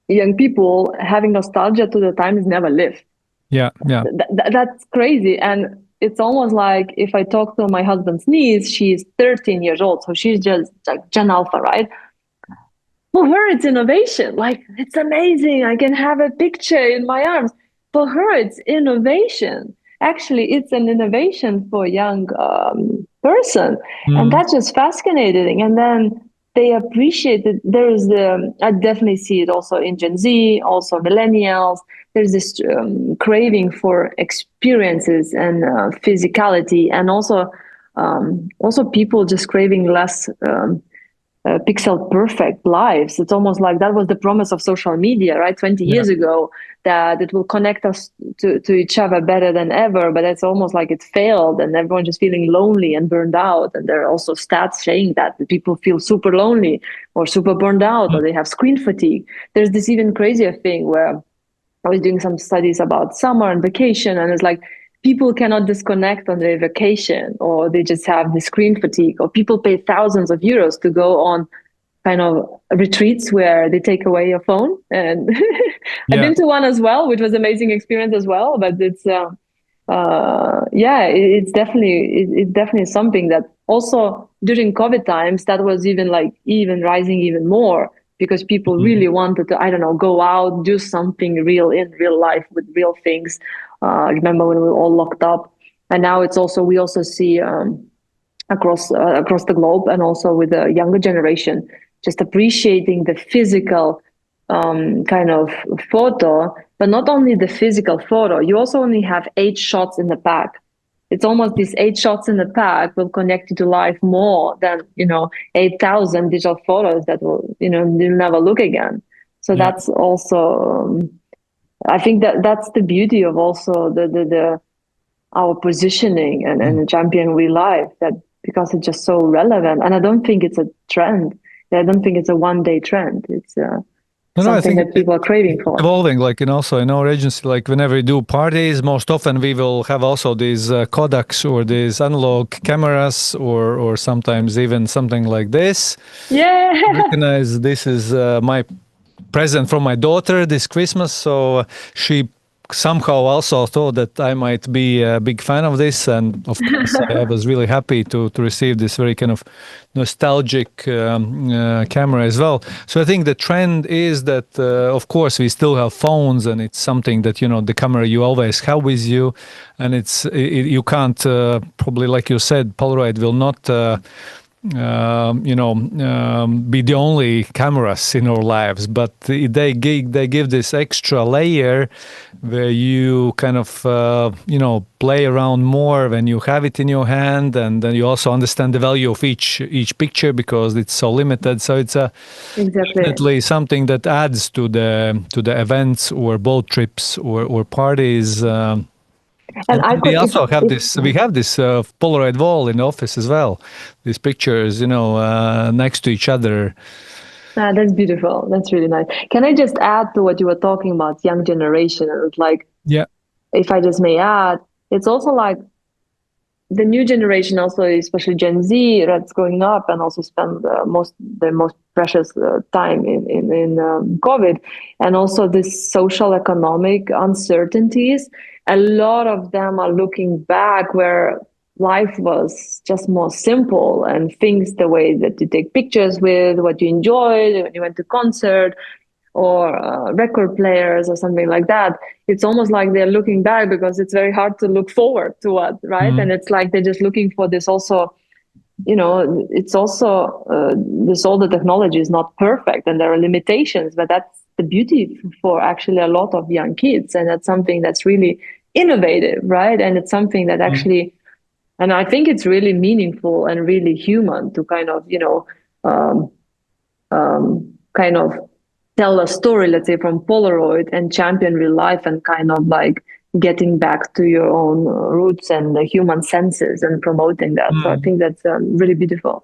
young people having nostalgia to the times never lived. Yeah, yeah, That's crazy. And it's almost like if I talk to my husband's niece, she's 13 years old. So she's just like Gen Alpha, right? For her, it's innovation. Like, it's amazing. I can have a picture in my arms. For her, it's innovation. Actually, it's an innovation for a young person. And mm, that's just fascinating. And then they appreciate it. There is I definitely see it also in Gen Z, also millennials. There's this craving for experiences and physicality, and also people just craving less pixel perfect lives. It's almost like that was the promise of social media, right? 20 Yeah. years ago, that it will connect us to each other better than ever. But it's almost like it failed, and everyone's just feeling lonely and burned out. And there are also stats saying that the people feel super lonely or super burned out, or they have screen fatigue. There's this even crazier thing where I was doing some studies about summer and vacation, and it's like people cannot disconnect on their vacation, or they just have the screen fatigue, or people pay thousands of euros to go on kind of retreats where they take away your phone. And I've Yeah. been to one as well, which was an amazing experience as well. But it's definitely something that also during COVID times, that was even rising even more, because people Mhm. really wanted to, I don't know, go out, do something real in real life with real things. Remember when we were all locked up? And now we also see across the globe, and also with the younger generation, just appreciating the physical kind of photo. But not only the physical photo, you also only have 8 shots in the pack. It's almost these 8 shots in the pack will connect you to life more than 8,000 digital photos that will you'll never look again. So Yeah. that's also I think that's the beauty of also the our positioning Mm. and champion real life, that because it's just so relevant. And I don't think it's a trend. I don't think it's a one-day trend. It's No, I something think that people are craving it's for. evolving. Like, and also in our agency, like whenever we do parties, most often we will have also these Kodaks or these analog cameras, or sometimes even something like this. Yeah. Recognize this is my present from my daughter this Christmas. So she somehow also thought that I might be a big fan of this, and of course I was really happy to receive this very kind of nostalgic camera as well. So I think the trend is that of course we still have phones, and it's something that the camera you always have with you, and you can't probably, like you said, Polaroid will not be the only cameras in our lives, but they give this extra layer where you kind of play around more when you have it in your hand, and then you also understand the value of each picture because it's so limited. So it's Exactly. definitely something that adds to the events or boat trips or parties. And And I then we could, also have if this. We have this Polaroid wall in the office as well. These pictures, next to each other. that's beautiful. That's really nice. Can I just add to what you were talking about, young generation? And it's like, Yeah. if I just may add, it's also like the new generation, also especially Gen Z, that's growing up and also spend their most precious time in COVID, and also this social economic uncertainties. A lot of them are looking back where life was just more simple, and things the way that you take pictures with, what you enjoyed when you went to concert, or record players or something like that. It's almost like they're looking back because it's very hard to look forward to what, right? Mm. And it's like they're just looking for this also, it's also this, all the technology is not perfect and there are limitations, but that's the beauty for actually a lot of young kids. And that's something that's really innovative, right? And it's something that Mm. actually, and I think it's really meaningful and really human to kind of, um, kind of tell a story, let's say from Polaroid, and champion real life, and kind of like getting back to your own roots and the human senses and promoting that. So I Mm. think that's really beautiful.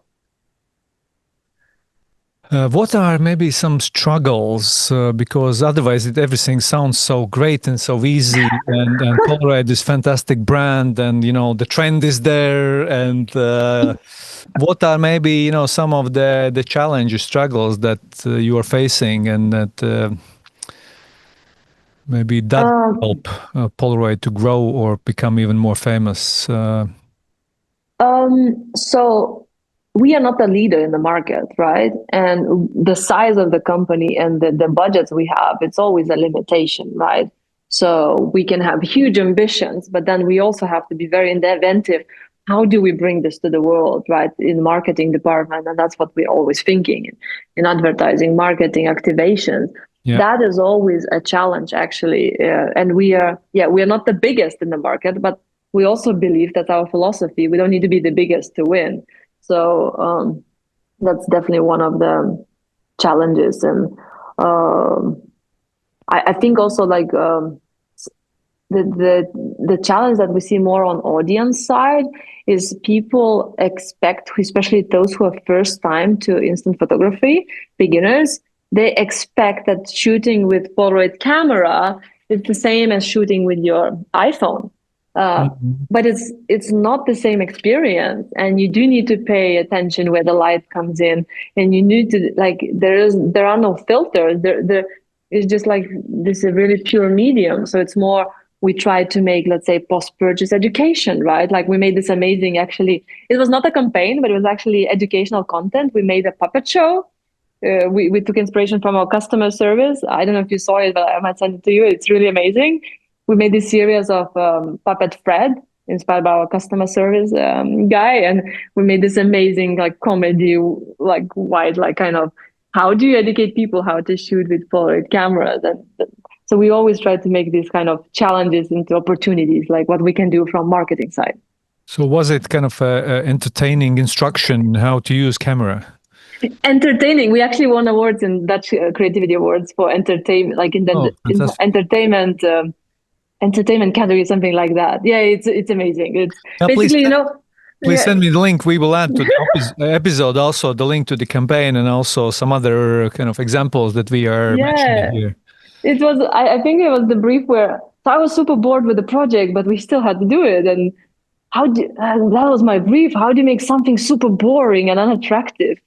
What are maybe some struggles? Because otherwise, everything sounds so great and so easy. And Polaroid is fantastic brand, and the trend is there. And what are maybe some of the challenges, struggles that you are facing, and that maybe that Um, help Polaroid to grow or become even more famous? so we are not a leader in the market, right? And the size of the company and the budgets we have, it's always a limitation, right? So we can have huge ambitions, but then we also have to be very inventive how do we bring this to the world, right? In the marketing department, and that's what we're always thinking in advertising, marketing, activations. Yeah. That is always a challenge, actually. And we are not the biggest in the market, but we also believe that's our philosophy. We don't need to be the biggest to win. So that's definitely one of the challenges. And I think also like the challenge that we see more on audience side is people expect, especially those who are first time to instant photography, beginners, they expect that shooting with Polaroid camera is the same as shooting with your iPhone. Mhm. But it's not the same experience, and you do need to pay attention where the light comes in, and you need to like there are no filters. There is just like this is a really pure medium. So it's more we tried to make, let's say, post-purchase education, right? Like we made this amazing, actually, it was not a campaign, but it was actually educational content. We made a puppet show. We took inspiration from our customer service. I don't know if you saw it, but I might send it to you. It's really amazing. We made this series of Puppet Fred, inspired by our customer service guy, and we made this amazing like comedy, like wide, like kind of how do you educate people how to shoot with Polaroid cameras, and so we always try to make these kind of challenges into opportunities, like what we can do from marketing side. So was it kind of a entertaining instruction how to use camera? Entertaining. We actually won awards in Dutch Creativity Awards for entertainment, like in Oh, the in fantastic. entertainment. Entertainment category, something like that. Yeah, it's amazing. It's Now, basically, please yeah, send me the link. We will add to the episode also the link to the campaign and also some other kind of examples that we are mentioning yeah. here. It was. I think it was the brief where so I was super bored with the project, but we still had to do it. And that was my brief. How do you make something super boring and unattractive,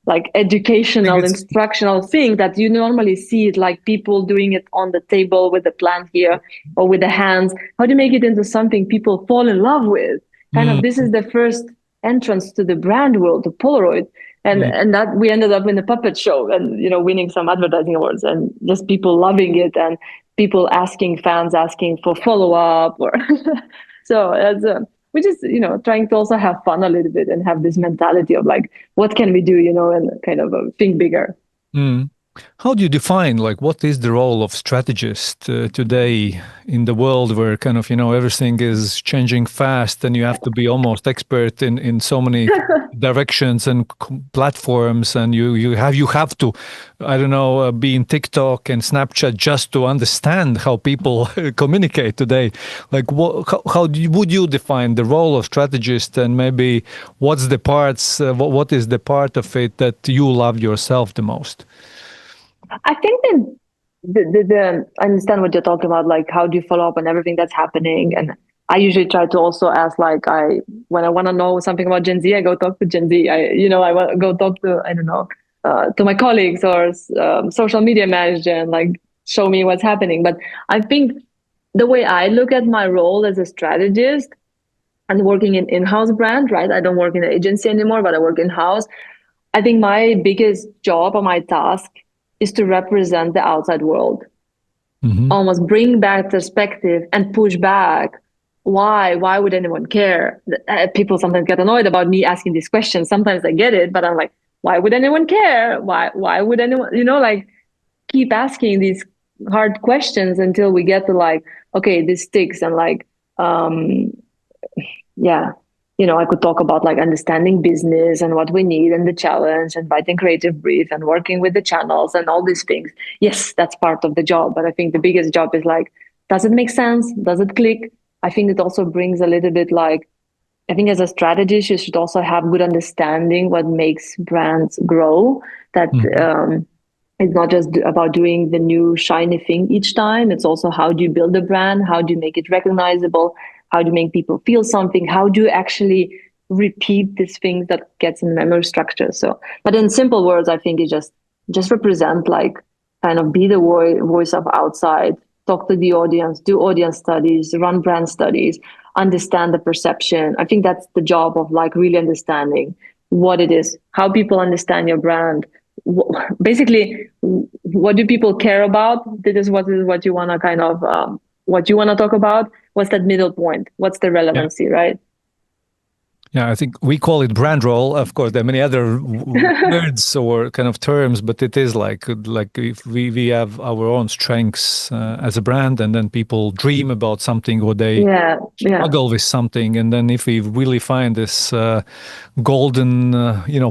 like I think educational, it's instructional thing that you normally see it like people doing it on the table with the plant here or with the hands? How do you make it into something people fall in love with? Kind of, mm, this is the first entrance to the brand world, to Polaroid. mm, And that we ended up in a puppet show and winning some advertising awards and just people loving it and people asking, fans asking for follow up or so as we just trying to also have fun a little bit and have this mentality of like what can we do and kind of think bigger. mm. How do you define like what is the role of strategist today in the world where kind of everything is changing fast and you have to be almost expert in so many directions and platforms and you have to I don't know be in TikTok and Snapchat just to understand how people communicate today. Like would you define the role of strategist and maybe what's the parts what is the part of it that you love yourself the most? I think that I understand what you're talking about, like how do you follow up on everything that's happening. And I usually try to also ask, like, when I want to know something about Gen Z, I go talk to Gen Z. I want to go talk to, I don't know, to my colleagues or social media manager and like show me what's happening. But I think the way I look at my role as a strategist and working in in-house brand, right? I don't work in an agency anymore, but I work in-house. I think my biggest job or my task is to represent the outside world, Hmm. almost bring back perspective and push back. Why would anyone care? People sometimes get annoyed about me asking these questions. Sometimes I get it, but I'm like, why would anyone care? Why would anyone, like keep asking these hard questions until we get to like, okay, this sticks. And like, um, yeah, I could talk about like understanding business and what we need and the challenge and writing creative brief and working with the channels and all these things. Yes, that's part of the job, but I think the biggest job is like, does it make sense? Does it click? I think it also brings a little bit like, I think as a strategist you should also have good understanding what makes brands grow. That Hmm. it's not just about doing the new shiny thing each time. It's also how do you build a brand? How do you make it recognizable? How do you make people feel something? How do you actually repeat these things that gets in memory structure? So, but in simple words, I think it just represent like kind of be the voice of outside, talk to the audience, do audience studies, run brand studies, understand the perception. I think that's the job of like really understanding what it is, how people understand your brand, basically what do people care about. This is what you want to kind of what you want to talk about. What's that middle point? What's the Yeah. relevancy, right? Yeah, I think we call it brand role. Of course, there are many other words or kind of terms, but it is like if we have our own strengths as a brand, and then people dream about something or they Yeah, yeah, struggle with something, and then if we really find this golden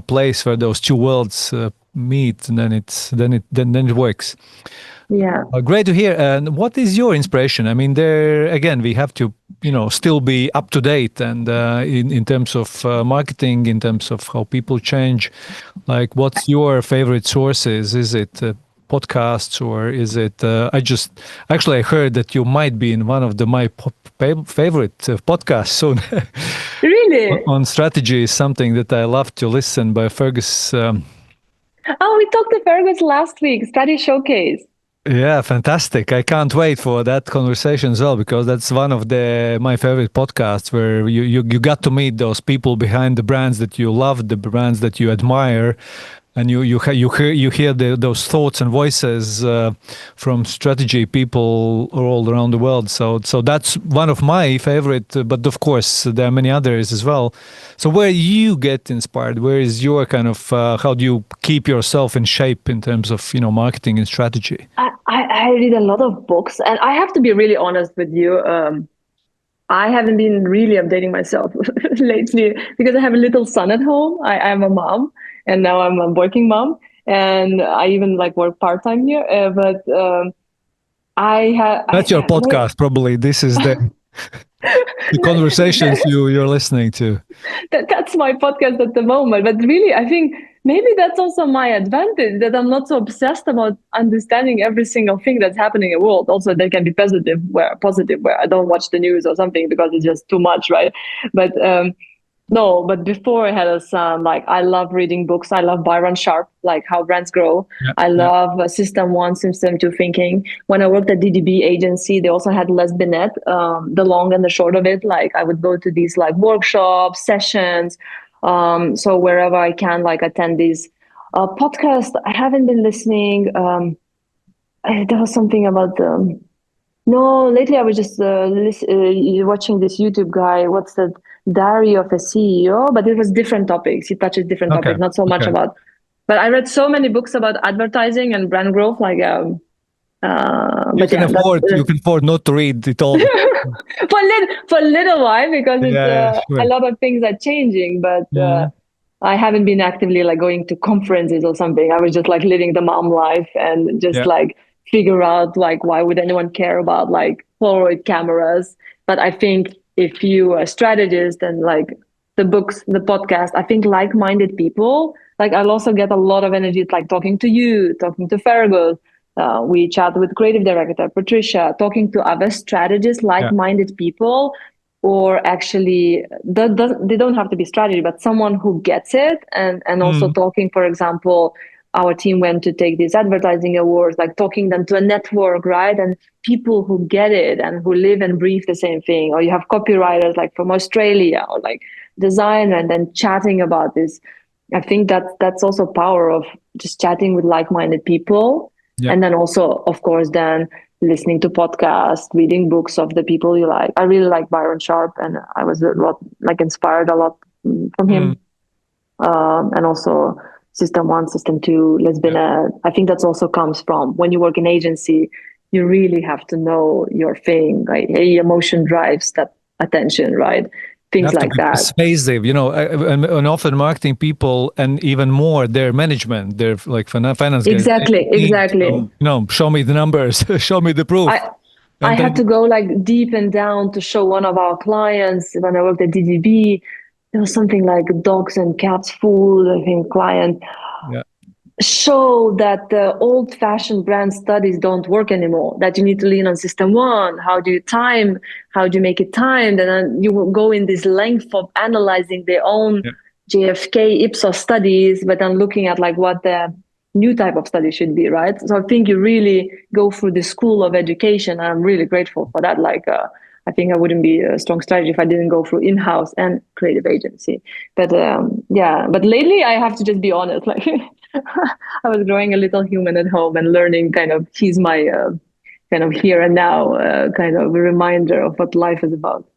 place where those two worlds meet, then it works. yeah. Great to hear. And what is your inspiration? I mean, there again, we have to, still be up to date, and in terms of marketing, in terms of how people change. Like, what's your favorite sources? Is it podcasts, or is it? I heard that you might be in one of my favorite podcasts soon. Really? On strategy is something that I love to listen by Fergus. Oh, we talked to Fergus last week, Study Showcase. Yeah, fantastic. I can't wait for that conversation as well, because that's one of my favorite podcasts where you got to meet those people behind the brands that you love, the brands that you admire, and you hear those thoughts and voices from strategy people all around the world. So that's one of my favorite, but of course there are many others as well. So where you get inspired, where is your kind of how do you keep yourself in shape in terms of marketing and strategy? I read a lot of books, and I have to be really honest with you. I haven't been really updating myself lately because I have a little son at home. I'm a mom, and now I'm a working mom, and I even like work part time here. But I have. That's your podcast, probably. This is the conversations you're listening to. That's my podcast at the moment. But really, I think maybe that's also my advantage, that I'm not so obsessed about understanding every single thing that's happening in the world. Also, they can be positive where I don't watch the news or something because it's just too much, right? But no, but before I had a son, like I love reading books. I love Byron Sharp, like How Brands Grow. Yeah, I love System 1, System 2 thinking. When I worked at DDB agency, they also had Les Binet, the long and the short of it. Like I would go to these like workshops, sessions. So wherever I can, like attend these podcasts. I haven't been listening. There was something about no, lately I was just watching this YouTube guy. What's that? Diary of a CEO, but it was different topics. He touches different okay. topics, not so much Okay. about. But I read so many books about advertising and brand growth, like. You But can yeah, afford not to read it all. for a little while because it's Yeah, sure. a lot of things are changing. But Mm, I haven't been actively like going to conferences or something. I was just like living the mom life and just yeah. like figure out like why would anyone care about like Polaroid cameras. But I think if you are a strategist and like the books, the podcast, I think like-minded people, like I'll also get a lot of energy like talking to you, talking to Fergus. We chat with creative director Patricia, talking to other strategists, Yeah. like-minded people, or actually they don't have to be strategy, but someone who gets it. And also Mm, talking, for example, our team went to take these advertising awards, like talking them to a network, right? And people who get it and who live and breathe the same thing. Or you have copywriters like from Australia or like designer, and then chatting about this. I think that's also power of just chatting with like-minded people. yeah. And then also, of course, then listening to podcasts, reading books of the people you like. I really like Byron Sharp, and I was a lot like inspired a lot from Mm, him. And also System 1, System 2, yeah. I think that's also comes from when you work in agency, you really have to know your thing. Like, hey, emotion drives that attention, right? You Things have to like be that. persuasive, and often marketing people, and even more their management, their like finance guys. Exactly, They need exactly. to, show me the numbers, show me the proof, I and had to then go like deep and down to show one of our clients when I worked at DDB. There was something like dogs and cats food, I think, client yeah, show that the old-fashioned brand studies don't work anymore, that you need to lean on system one. How do you make it timed? And then you will go in this length of analyzing their own yeah, JFK Ipsos studies, but then looking at like what the new type of study should be, right? So I think you really go through the school of education. I'm really grateful for that. Like, I think I wouldn't be a strong strategy if I didn't go through in-house and creative agency. But yeah, but lately I have to just be honest, like I was growing a little human at home and learning kind of, he's my kind of here and now kind of a reminder of what life is about.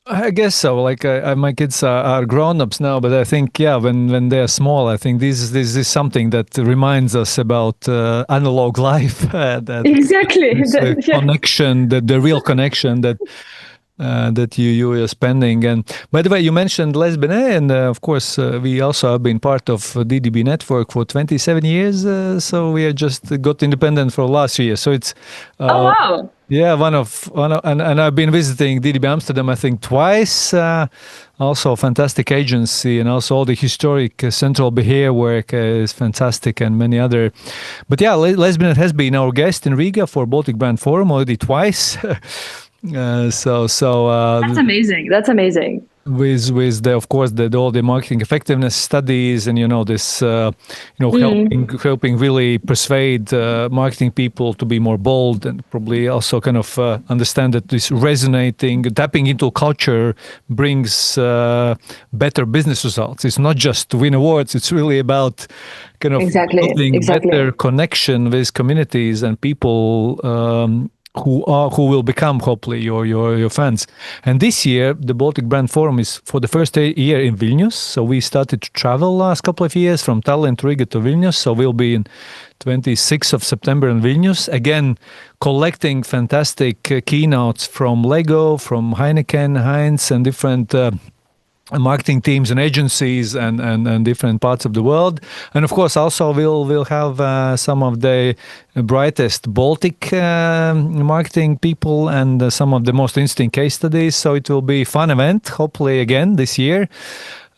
I guess so. Like my kids are grown-ups now, but I think yeah, when they're small, I think this is something that reminds us about analog life, that Exactly. this Yeah. connection, the real connection that you are spending. And by the way, you mentioned Les Binet, and of course, we also have been part of DDB network for 27 years. So we are just got independent for last year. So it's Oh uh, wow. yeah, and I've been visiting DDB Amsterdam, I think, twice. Also, a fantastic agency, and also all the historic central behavior work is fantastic, and many other. But yeah, Lesbian has been our guest in Riga for Baltic Brand Forum already twice. That's amazing. That's amazing. With the of course the all the marketing effectiveness studies, and this Mm. helping really persuade marketing people to be more bold, and probably also kind of understand that this resonating tapping into culture brings better business results. It's not just to win awards, it's really about kind of Exactly. building Exactly. better connection with communities and people, who will become hopefully your fans. And this year, the Baltic Brand Forum is for the first year in Vilnius. So we started to travel last couple of years from Tallinn to Riga to Vilnius. So we'll be in 26th of September in Vilnius again, collecting fantastic keynotes from Lego, from Heineken, Heinz, and different. Marketing teams and agencies, and different parts of the world. And of course also we'll have some of the brightest Baltic marketing people, and some of the most interesting case studies. So it will be a fun event, hopefully again this year.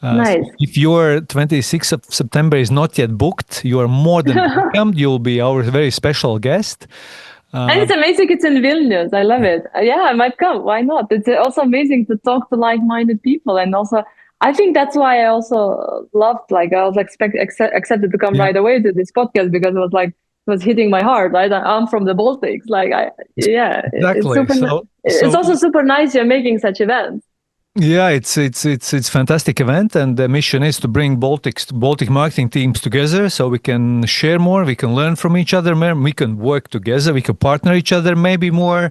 So Nice. if your 26th of September is not yet booked, you are more than welcome. You'll be our very special guest. And uh, it's amazing it's in Vilnius. I love it. Yeah, I might come. Why not? It's also amazing to talk to like-minded people. And also, I think that's why I also loved, like, I was accepted to come yeah, right away to this podcast because it was like, it was hitting my heart, right? I'm from the Baltics. Yeah, it's exactly. super, it's So also super nice you're making such events. yeah, it's fantastic event, and the mission is to bring Baltic marketing teams together, so we can share more, we can learn from each other more, we can work together, we can partner each other maybe more,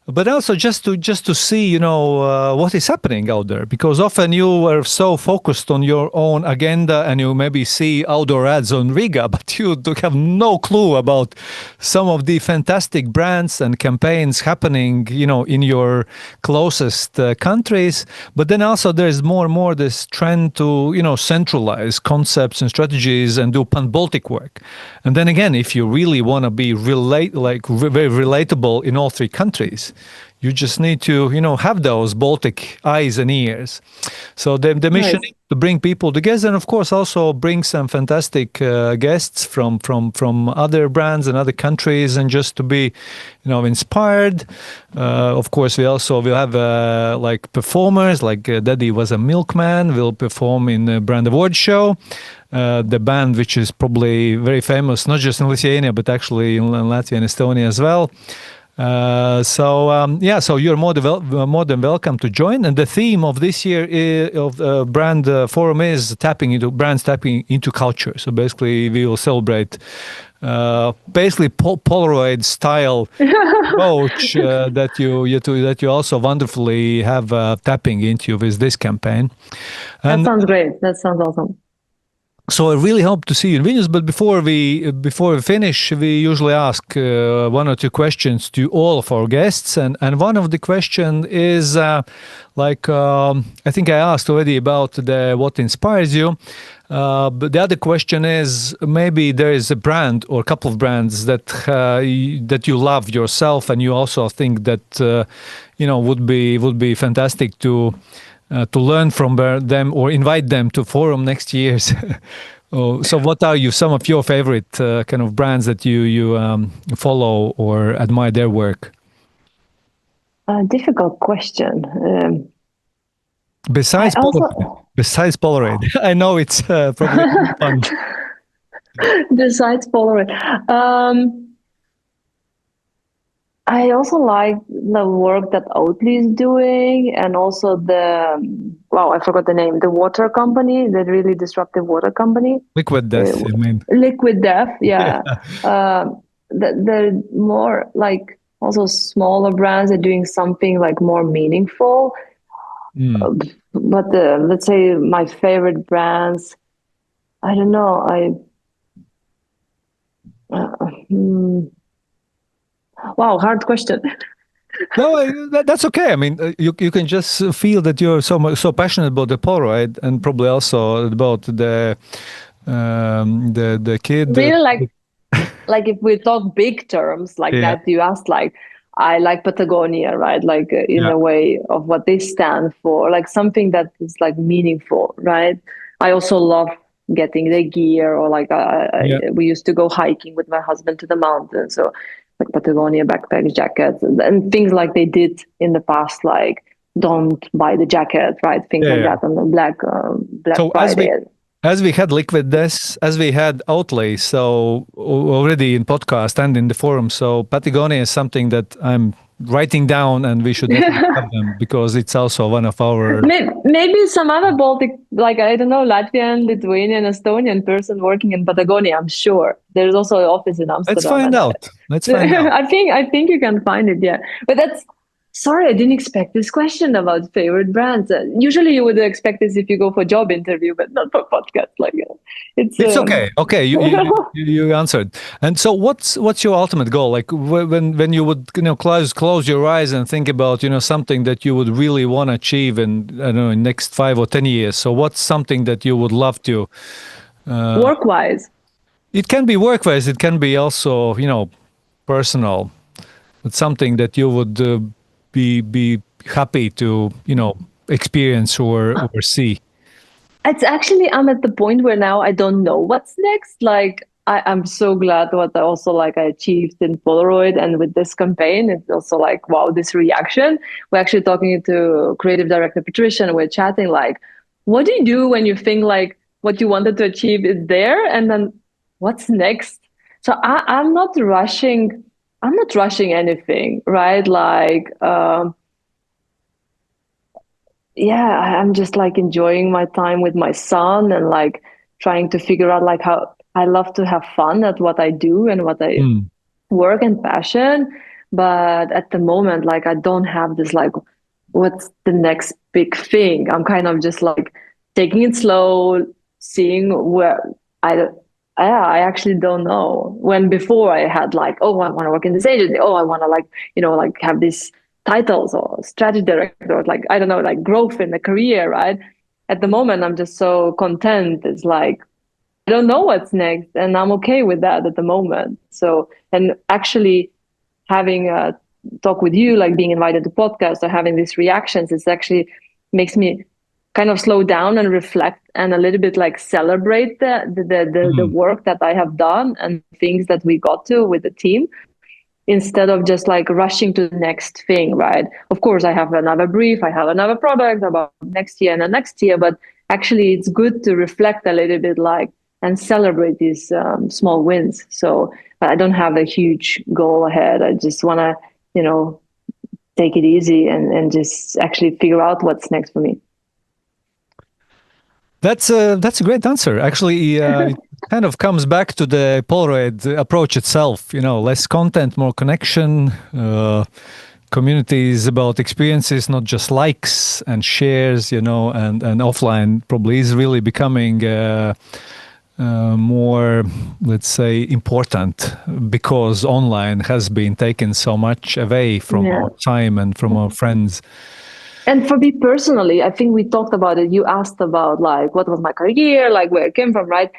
but also just to see what is happening out there, because often you are so focused on your own agenda, and you maybe see outdoor ads on Riga, but you do have no clue about some of the fantastic brands and campaigns happening in your closest countries. But then also there's more and more this trend to centralize concepts and strategies and do pan-Baltic work. And then again, if you really want to be very relatable in all three countries, you just need to have those Baltic eyes and ears. So the mission Nice. is to bring people together, and of course also bring some fantastic guests from other brands and other countries, and just to be inspired. Of course, we also will have like performers, like Daddy was a milkman, will perform in the brand award show. The band, which is probably very famous, not just in Lithuania, but actually in Latvia and Estonia as well. So you're more than welcome to join. And the theme of this year of brand forum is tapping into culture. So basically, we will celebrate basically Polaroid style approach that you also wonderfully have tapping into with this campaign. That And sounds great. That sounds awesome. so I really hope to see you in Vilnius. But before we finish, we usually ask one or two questions to all of our guests, and one of the question is I think I asked already about the what inspires you. But the other question is, maybe there is a brand or a couple of brands that you love yourself, and you also think that would be fantastic to learn from them or invite them to forum next year's. Oh, so what are some of your favorite kind of brands that you follow or admire their work? Difficult question. I Besides also, besides Polaroid, I know it's probably fun. besides Polaroid, I also like the work that Oatly is doing, and also wow, I forgot the name, the water company, the really disruptive water company, Liquid uh, Death, I mean. Liquid Death. Yeah. Yeah, the more like also smaller brands are doing something like more meaningful. But let's say my favorite brands, I don't know. Wow, hard question. No, that's okay. I mean, you can just feel that you're so passionate about the Polaroid and probably also about the kid. Really, like if we talk big terms like Yeah, that, you asked like I like Patagonia, right? Like in yeah, a way of what they stand for, like something that is like meaningful, right? I also love getting the gear, or like yeah, we used to go hiking with my husband to the mountains, so like Patagonia backpacks, jackets, and things like they did in the past, like don't buy the jacket, right? Things yeah, like yeah. that on the Black So Friday. as we had liquid this, as we had outlay, so already in podcast and in the forum. So Patagonia is something that I'm writing down, and we should definitely have them because it's also one of our. Maybe some other Baltic, like I don't know, Latvian, Lithuanian, Estonian person working in Patagonia. I'm sure there's also an office in Let's Amsterdam, find and out. Let's find out. I think you can find it. Yeah, but that's sorry, I didn't expect this question about favorite brands. Usually, you would expect this if you go for job interview, but not for podcast. Like it's It's okay. Okay, you answered. And so, what's your ultimate goal? Like when you would close your eyes and think about something that you would really want to achieve in I don't know in next 5 or 10 years. So what's something that you would love to? work wise. It can be work wise. It can be also personal. It's something that you would be happy to experience or see. It's actually I'm at the point where now I don't know what's next. Like I'm so glad what I also like I achieved in Polaroid and with this campaign. It's also like wow, this reaction. We're actually talking to creative director Patricia and we're chatting like, what do you do when you think like what you wanted to achieve is there and then what's next? So I'm not rushing. I'm not rushing anything, right? Like yeah, I'm just like enjoying my time with my son and like trying to figure out like how I love to have fun at what I do and what I Mm, work and passion. But at the moment, like I don't have this like, what's the next big thing? I'm kind of just like taking it slow, seeing where I, yeah, I actually don't know. When before I had like, oh, I want to work in this agency. Oh, I want to like, like have these titles or strategy director, or like, I don't know, like growth in the career, right? At the moment, I'm just so content. It's like, I don't know what's next, and I'm okay with that at the moment. So, and actually having a talk with you, like being invited to podcast or having these reactions, it's actually makes me kind of slow down and reflect and a little bit like celebrate the mm, work that I have done and things that we got to with the team instead of just like rushing to the next thing, right? Of course, I have another brief, I have another product about next year and the next year, but actually, it's good to reflect a little bit, like and celebrate these small wins. So I don't have a huge goal ahead. I just want to, take it easy and just actually figure out what's next for me. that's a great answer. Actually, it kind of comes back to the Polaroid approach itself. Less content, more connection. Communities about experiences, not just likes and shares. And offline probably is really becoming. More, let's say, important because online has been taken so much away from Yeah. our time and from our friends. And for me personally, I think we talked about it. You asked about like what was my career, like where I came from, right?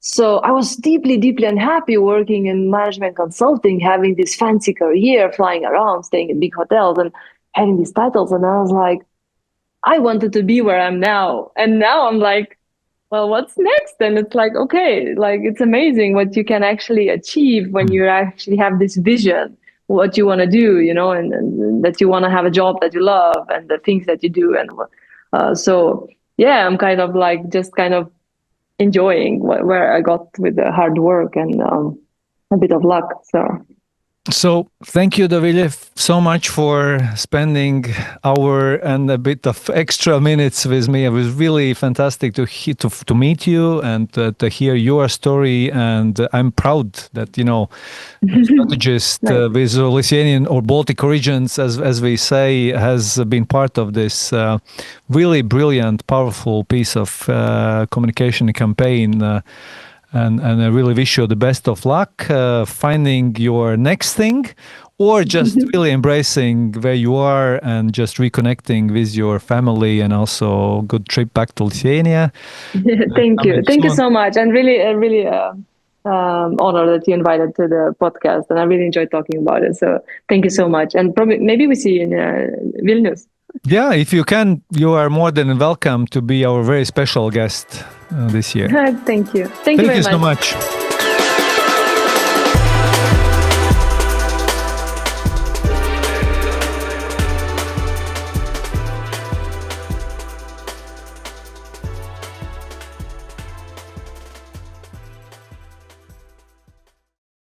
So I was deeply, deeply unhappy working in management consulting, having this fancy career, flying around, staying in big hotels and having these titles. And I was like, I wanted to be where I'm now. And now I'm like, well, what's next? And it's like, okay, like it's amazing what you can actually achieve when you actually have this vision, what you want to do, and that you want to have a job that you love and the things that you do. And so, yeah, I'm kind of like just kind of enjoying where I got with the hard work and a bit of luck. So So thank you, Dovile, so much for spending hour and a bit of extra minutes with me. It was really fantastic to meet you and to hear your story. And I'm proud that strategist Nice. with Lithuanian or Baltic origins, as we say, has been part of this really brilliant, powerful piece of communication campaign. And I really wish you the best of luck finding your next thing, or just really embracing where you are and just reconnecting with your family, and also good trip back to Lithuania. Thank you. Coming Thank you soon. so much. And really honored that you invited to the podcast. And I really enjoyed talking about it. So thank you so much. And probably maybe we see you in Vilnius. Yeah, if you can, you are more than welcome to be our very special guest this year. Thank you. Thank you Thank very you much. so much.